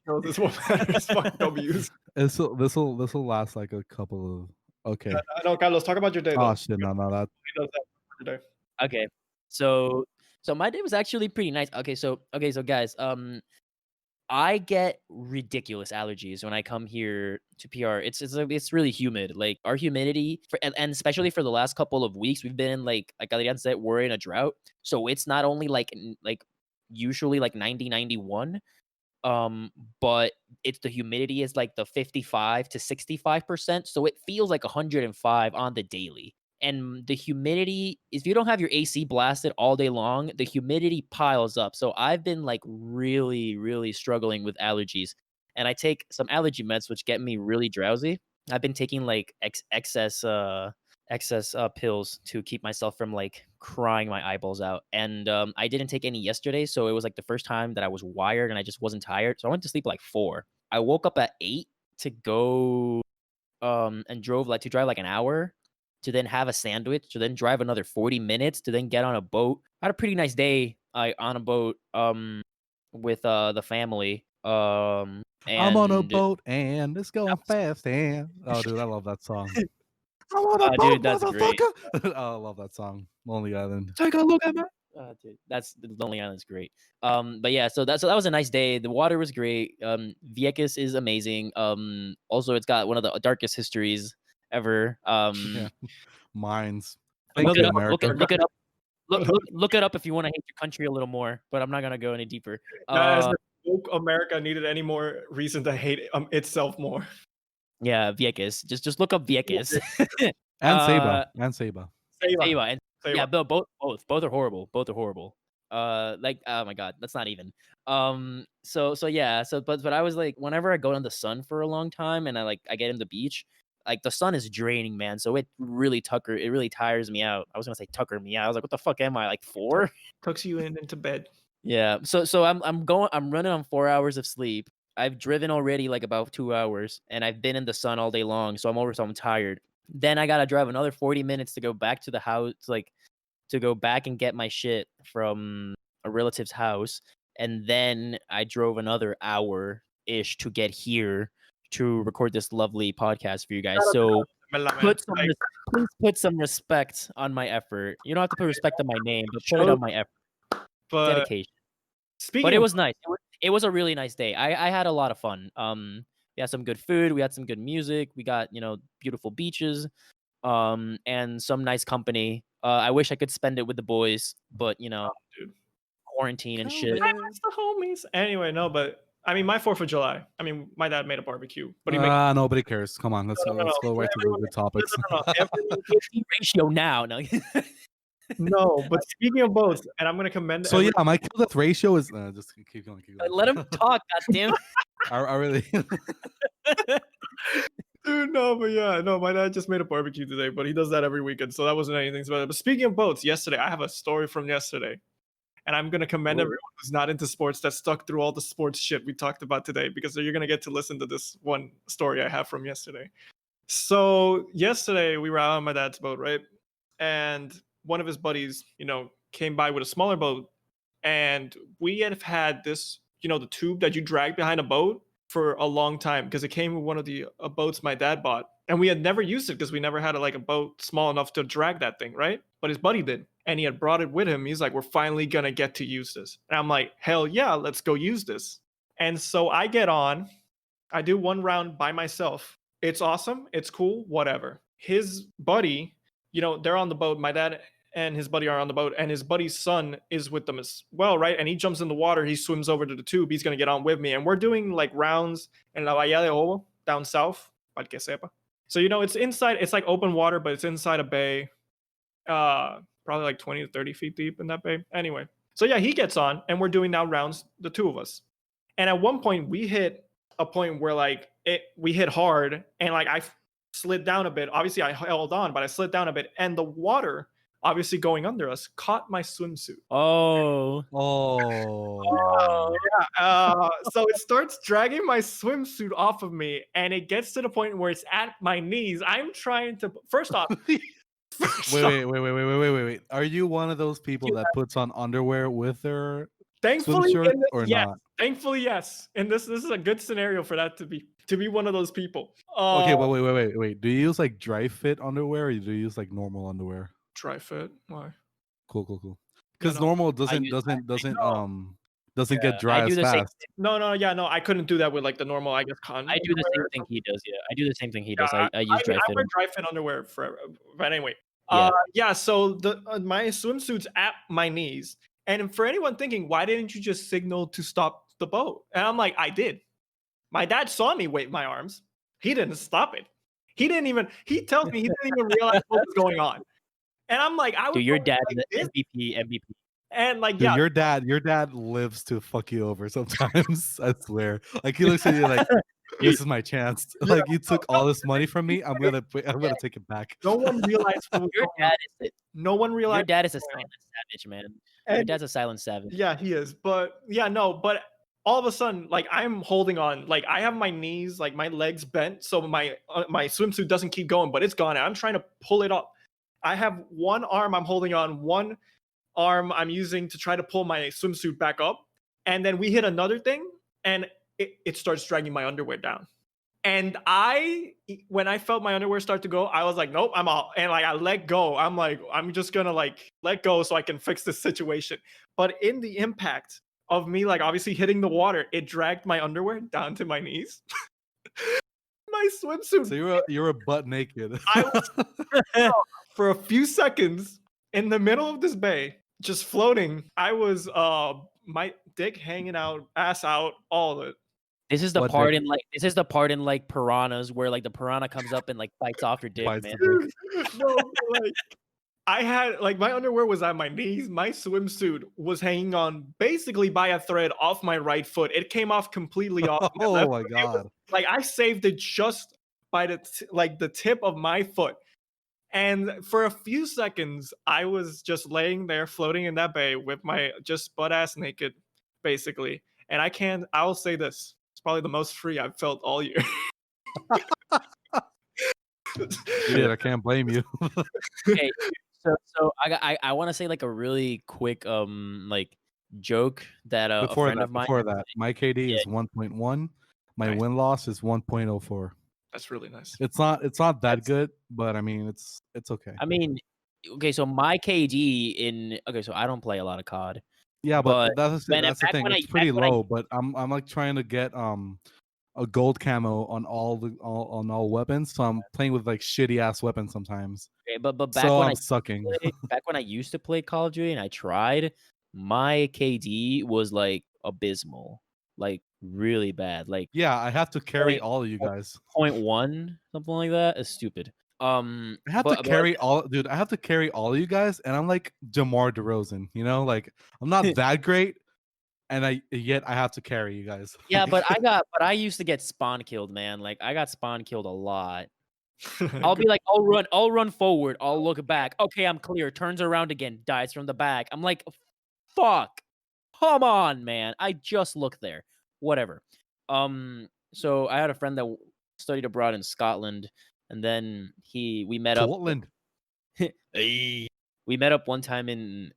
No, this one matters. Fuck W's. This will last like a couple of. Okay. I know, Carlos. Talk about your day. Oh Though. shit! No, that. Your day. Okay. So my day was actually pretty nice. Okay, so guys, I get ridiculous allergies when I come here to PR. It's really humid. Like our humidity and especially for the last couple of weeks, we've been in like Adrian said, we're in a drought. So it's not only like usually like 90, 91. But it's the humidity is like the 55 to 65%, so it feels like 105 on the daily. And the humidity, if you don't have your AC blasted all day long, the humidity piles up. So I've been like really, really struggling with allergies. And I take some allergy meds, which get me really drowsy. I've been taking like excess pills to keep myself from like crying my eyeballs out. And I didn't take any yesterday, so it was like the first time that I was wired and I just wasn't tired. So I went to sleep like 4. I woke up at 8 to go and drive like an hour to then have a sandwich to then drive another 40 minutes to then get on a boat. I had a pretty nice day on a boat with the family. I'm on a And boat and it's going that was fast and oh, dude, I love that song. I'm on a boat, dude, that's great. motherfucker. Oh, I love that song. Lonely Island. Take a look at my. Dude, that's the Lonely Island's great. But yeah, so that was a nice day. The water was great. Vieques is amazing. Also it's got one of the darkest histories ever. Yeah. Mines. Look Thank it you, up. America. Look it up. Look it up if you want to hate your country a little more. But I'm not gonna go any deeper. As if woke America needed any more reason to hate itself more. Yeah, Vieques. Just look up Vieques. And Seba. And Seba. Ceiba, and yeah, Ceiba. both are horrible. Both are horrible. Like oh my god, that's not even. So yeah, but I was like, whenever I go in the sun for a long time and I get in the beach, like the sun is draining, man. So it really tires me out. I was gonna say tucker me out. I was like, what the fuck am I, like 4? Tucks you in into bed. Yeah. So I'm running on 4 hours of sleep. I've driven already like about 2 hours, and I've been in the sun all day long. So I'm tired. Then I gotta drive another 40 minutes to go back to the house, like to go back and get my shit from a relative's house. And then I drove another hour ish to get here to record this lovely podcast for you guys. So please put some respect on my effort. You don't have to put respect on my name, but put it on my effort. But Dedication. speaking But it of was nice. It was a really nice day. I had a lot of fun. We had some good food. We had some good music. We got beautiful beaches, and some nice company. I wish I could spend it with the boys, but dude. quarantine and shit. I miss the homies. Anyway, no, but I mean, my 4th of July. I mean, my dad made a barbecue, but he made Nobody cares. Come on, let's go right to the good topics. Everyone, Ratio now. No. no, but speaking of both, and I'm gonna commend. So yeah, my kill death ratio is just keep going. Let him talk. Goddamn. I really. Dude, no, but yeah, no, my dad just made a barbecue today, but he does that every weekend, so that wasn't anything special. But speaking of boats, yesterday, I have a story from yesterday, and I'm gonna commend everyone who's not into sports that stuck through all the sports shit we talked about today, because you're gonna get to listen to this one story I have from yesterday. So yesterday we were out on my dad's boat, right? And one of his buddies, came by with a smaller boat, and we had this, the tube that you drag behind a boat for a long time, because it came with one of the boats my dad bought, and we had never used it because we never had a boat small enough to drag that thing, right? But his buddy did, and he had brought it with him. He's like, we're finally gonna get to use this, and I'm like, hell yeah, let's go use this. And so I get on, I do one round by myself. It's awesome, it's cool, whatever. His buddy, they're on the boat. My dad and his buddy are on the boat, and his buddy's son is with them as well, right? And he jumps in the water, he swims over to the tube, he's gonna get on with me, and we're doing rounds in La Bahía de Obo, down south, para que sepa. So it's inside, it's like open water, but it's inside a bay, probably like 20 to 30 feet deep in that bay. Anyway, so yeah, he gets on, and we're doing now rounds, the two of us. And at one point, we hit a point where we hit hard, and I slid down a bit. Obviously, I held on, but I slid down a bit, and the water, obviously going under us, caught my swimsuit. Oh. Yeah. So it starts dragging my swimsuit off of me, and it gets to the point where it's at my knees. I'm trying to, first off. Wait. Are you one of those people that puts on underwear with their Thankfully, swim shirt or yes. not? Thankfully, yes. And this is a good scenario for that to be one of those people. Okay, but wait. Do you use dry fit underwear, or do you use normal underwear? Dry fit? Why? Cool. Because normal doesn't get dry as fast. No. I couldn't do that with the normal, I guess. I do the same thing he does. Yeah, I do the same thing he does. I use dry fit. I wear dry fit underwear forever. But anyway, yeah. So my swimsuit's at my knees, and for anyone thinking, why didn't you just signal to stop the boat. And I'm like, I did. My dad saw me wave my arms. He didn't stop it. He tells me he didn't even realize what was going on. And I'm like, I was Dude, your going dad's like the this. MVP. And like, Dude, yeah, your dad lives to fuck you over sometimes. I swear. Like he looks at you like, this is my chance. Yeah. Like you took all this money from me. I'm gonna take it back. no one realized what was Your going on. dad is No one your realized. dad is a what was going on. silent savage, man. Your And dad's a silent savage. yeah, he is. But yeah, no, but all of a sudden, like I'm holding on, like I have my knees, like my legs bent, so my swimsuit doesn't keep going, but it's gone. I'm trying to pull it up. I have one arm I'm holding on, one arm I'm using to try to pull my swimsuit back up, and then we hit another thing, and it starts dragging my underwear down. And when I felt my underwear start to go, I was like, nope, I'm out. And like I let go. I'm like, I'm just gonna like let go so I can fix this situation. But in the impact of me like obviously hitting the water, it dragged my underwear down to my knees. My swimsuit. So you were butt naked. I was for a few seconds in the middle of this bay, just floating. I was my dick hanging out, ass out, all of it. This is the What part dick? in like piranhas where like the piranha comes up and like bites off your dick, Bites man. the dick. No, but, like I had like my underwear was at my knees. My swimsuit was hanging on basically by a thread off my right foot. It came off completely off. My Oh left my foot. It was, god. like I saved it just by the tip of my foot. And for a few seconds, I was just laying there floating in that bay with my just butt ass naked, basically. And I will say this. It's probably the most free I've felt all year. Dude, I can't blame you. Okay, so I want to say like a really quick like joke that a friend of mine. Before that, my KD Yeah. is 1.1. My Nice. win loss is 1.04. That's really nice. It's not that That's- good, but I mean it's okay. I mean, okay, so my KD so I don't play a lot of COD. Yeah, but that's the back thing. when It's I- pretty back when I- low, but I'm like trying to get a gold camo on all weapons. So I'm playing with like shitty ass weapons sometimes. Okay, but back So when I'm sucking. back when I used to play Call of Duty and I tried, my KD was like abysmal, like really bad, like Yeah, I have to carry Point- all of you guys. 0.1, something like that. It's stupid. I have but- to carry all, dude. I have to carry all of you guys, and I'm like DeMar DeRozan. You know, like I'm not that great, and yet I have to carry you guys. Yeah, but I used to get spawn killed, man. Like I got spawn killed a lot. I'll be like, I'll run forward, I'll look back. Okay, I'm clear. Turns around again, dies from the back. I'm like, fuck. Come on, man. I just looked there. Whatever. So I had a friend that studied abroad in Scotland, and then we met up. Scotland. We met up one time in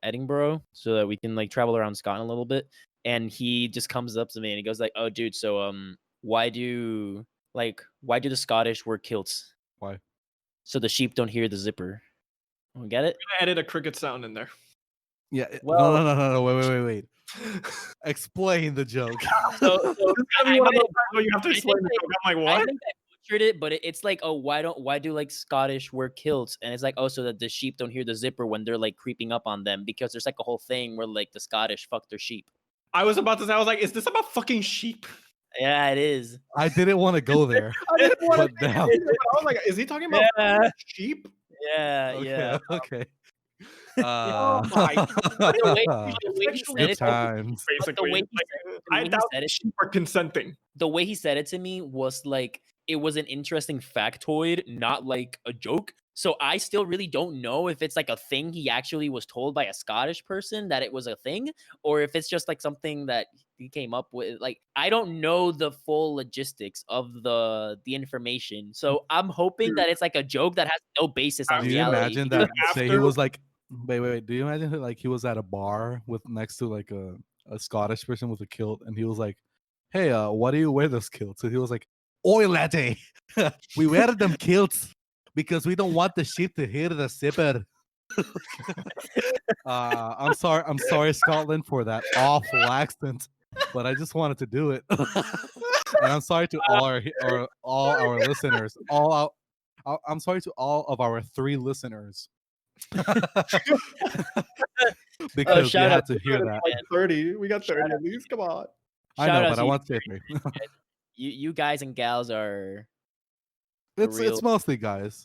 Edinburgh so that we can like travel around Scotland a little bit. And he just comes up to me and he goes like, "Oh, dude, so why do the Scottish wear kilts? Why? So the sheep don't hear the zipper." Get it? I'm gonna edit a cricket sound in there. Yeah. Well- No. Wait. Explain the joke. So Every one of those times where you have to I explain think the joke. I'm like, I what? think I butchered it, but it's like, oh, why do like Scottish wear kilts? And it's like, oh, so that the sheep don't hear the zipper when they're like creeping up on them, because there's like a whole thing where like the Scottish fuck their sheep. I was about to say, I was like, is this about fucking sheep? Yeah, it is. I didn't want to go there. I didn't want But to. now- I was like, is he talking about Yeah. sheep? Yeah, Okay, yeah. okay. Oh my The way he said Good it, times. Basically, way he like, said- the I way he doubt said it- sheep are consenting. the way he said it to me was like it was an interesting factoid, not like a joke. So I still really don't know if it's like a thing he actually was told by a Scottish person that it was a thing, or if it's just like something that he came up with. Like I don't know the full logistics of the information. So I'm hoping that it's like a joke that has no basis on Do you reality. imagine that? Say he After- was like, wait. Do you imagine that, like he was at a bar with next to like a Scottish person with a kilt, and he was like, "Hey, why do you wear those kilts?" And he was like, "Oi, laddie, we wear them kilts because we don't want the sheep to hear the zipper." I'm sorry, Scotland, for that awful accent, but I just wanted to do it. And I'm sorry to all our listeners. I'm sorry to all of our 3 listeners. because you shout had out to to hear you, that. Like man. 30. We got Shout 30 out at least. Come on. I Shout know, out but to I you. want to say 3. You guys and gals are the It's real mostly guys.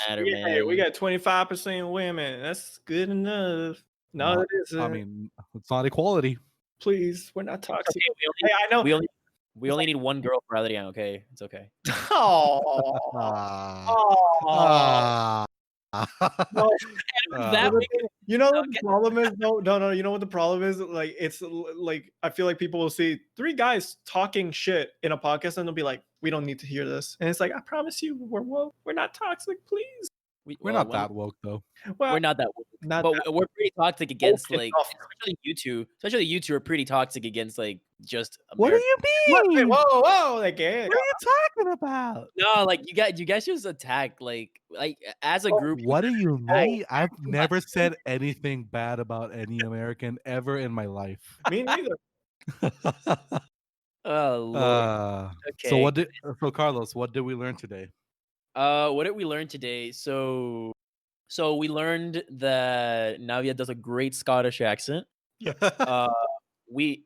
matter, Yeah, we man. got 25% women. That's good enough. No, Not, it isn't. I mean, it's not equality. Please, we're not It's toxic. okay. Hey, I know. We only need one girl for Adrian. Okay, it's okay. Oh, Ah. oh. No, That the we thing- you know what the problem is? No. You know what the problem is? Like, it's like I feel like people will see 3 guys talking shit in a podcast, and they'll be like, "We don't need to hear this." And it's like, I promise you, we're woke. We're not toxic, please. We're not that woke though. Well, We're not that woke, not but that we're pretty toxic against woke like, enough. especially you two. Especially you two are pretty toxic against like just What do America. you What? Wait, mean? whoa, like, yeah. What are you talking about? No, like you guys just attack like as a Oh, group. What do you Oh, mean? I've never said anything bad about any American ever in my life. Me neither. Oh Lord. So Okay. so Carlos, what did we learn today? What did we learn today? So we learned that Navia does a great Scottish accent. Uh, we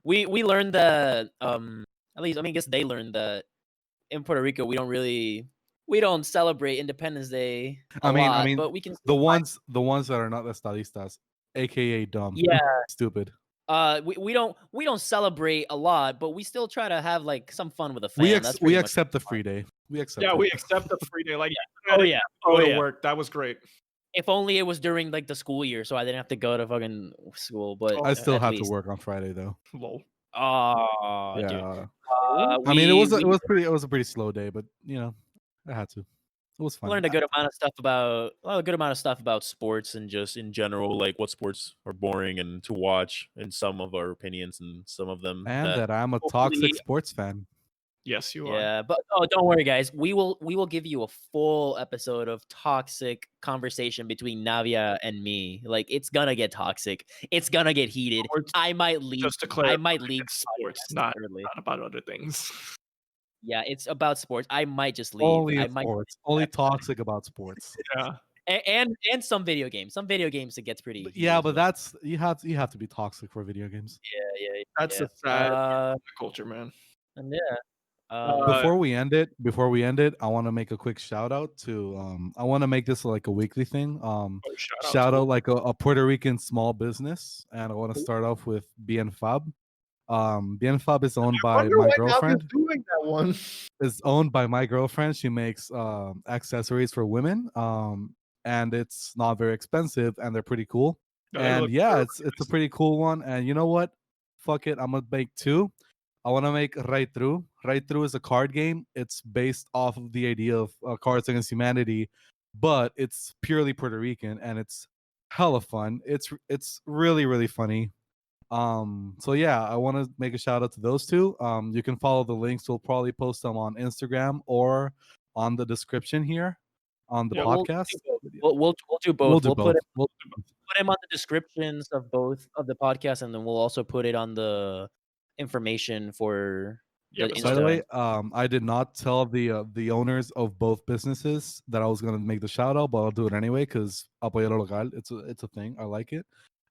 we learned that at least I mean I guess they learned that in Puerto Rico we don't celebrate Independence Day a I mean, lot, but we can the still ones that are not estadistas, aka dumb, yeah. stupid. We don't celebrate a lot, but we still try to have like some fun with the We fam. That's pretty much accept the free day. We accept. Yeah, it. we accept the free day. Like, Oh yeah. go Oh to yeah. work. That was great. If only it was during like the school year, so I didn't have to go to fucking school. But I still at have least. to work on Friday though. Lol. Oh, dude. Yeah. We, I mean, it was we a pretty slow day, but you know, I had to. It was fun. learned a good amount of stuff about sports and just in general, like what sports are boring and to watch, and some of our opinions and some of them. And that I'm a hopefully- toxic sports fan. Yes, you are. Yeah, but don't worry, guys. We will give you a full episode of toxic conversation between Navia and me. Like it's gonna get toxic. It's gonna get heated. Sports, I might leave. Just to clarify, I might leave it's sports, podcast not early. about other things. Yeah, it's about sports. I might just leave. Only I in might sports. Only toxic about sports. Yeah. and some video games. Some video games it gets pretty. heated Yeah, as but well. that's you have to be toxic for video games. Yeah. That's yeah. a sad Uh, culture, man. and yeah. Before we end it, I want to make a quick shout out to I want to make this like a weekly thing. Shout out like a Puerto Rican small business, and I want to start off with Bien Fab. Bien Fab is owned by my girlfriend. Doing that one. Is owned by my girlfriend. She makes accessories for women. And it's not very expensive, and they're pretty cool. And yeah, it's a pretty cool one. And you know what? Fuck it, I'm gonna make 2. I want to make Right Through. Right Through is a card game. It's based off of the idea of Cards Against Humanity, but it's purely Puerto Rican, and it's hella fun. It's really really funny. So yeah, I want to make a shout out to those 2. You can follow the links. We'll probably post them on Instagram or on the description here on the podcast. We'll do both. We'll do both. Put them on the descriptions of both of the podcasts, and then we'll also put it on the information for the Insta. By the way, I did not tell the owners of both businesses that I was gonna make the shout out, but I'll do it anyway because apoyar lo local. It's a thing. I like it,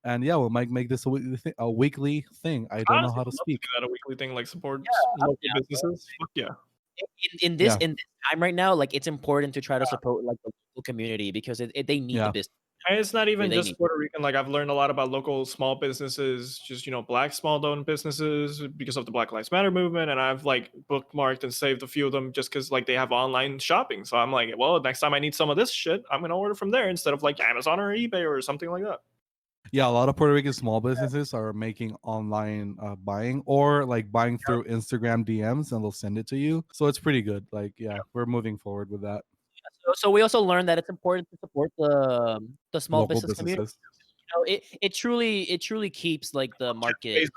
and yeah, we might make this a weekly thing. I don't know how to speak. That a weekly thing, like support Yeah, local yeah, businesses. Fuck yeah. In this time right now, like it's important to try to support like the local community because they need the business. And it's not even They just need- Puerto Rican. Like I've learned a lot about local small businesses, just Black small-owned businesses because of the Black Lives Matter movement. And I've like bookmarked and saved a few of them just because like they have online shopping. So I'm like, well, next time I need some of this shit, I'm gonna order from there instead of like Amazon or eBay or something like that. Yeah, a lot of Puerto Rican small businesses are making online buying or like buying through Instagram DMs, and they'll send it to you. So it's pretty good. Like, yeah, we're moving forward with that. So we also learned that it's important to support the small Local business community. It truly keeps like the market.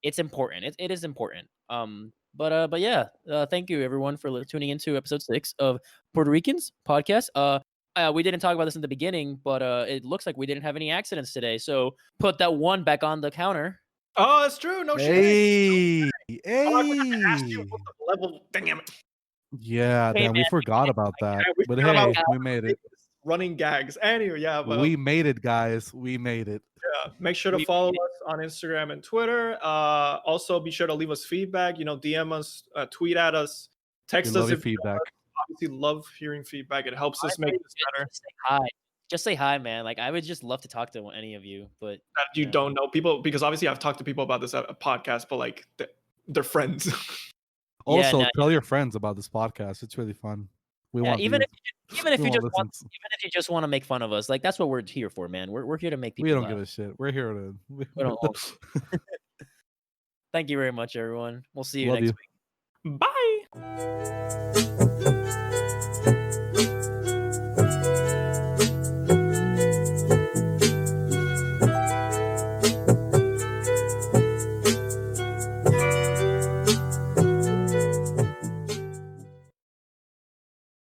It's important. It is important. But yeah. Thank you everyone for tuning into episode 6 of Puerto Ricans podcast. We didn't talk about this in the beginning, but it looks like we didn't have any accidents today. So put that 1 back on the counter. Oh, that's true. No shit. Hey. Level. Damn it. Yeah, Hey, damn, we man, forgot about that. we But forgot hey, about we made it. running gags. Anyway, yeah, but We made it, guys. We made it. make sure to We follow made it. us on Instagram and Twitter. Also, be sure to leave us feedback. You know, DM us, tweet at us, We text love us your if you feedback. obviously love hearing feedback. It helps us Honestly, make this better. just say hi. Just say hi, man. Like I would just love to talk to any of you, but That you yeah. don't know people, because obviously I've talked to people about this podcast, but like they're friends. Yeah, Also, no, tell your friends about this podcast. It's really fun. We yeah. want Even views. if We you want just want listens. even if you just want to make fun of us, like that's what we're here for, man. We're here to make We people don't laugh. give a shit. We're here to. We don't own you. Thank you very much, everyone. We'll see you Love next you. week. Bye.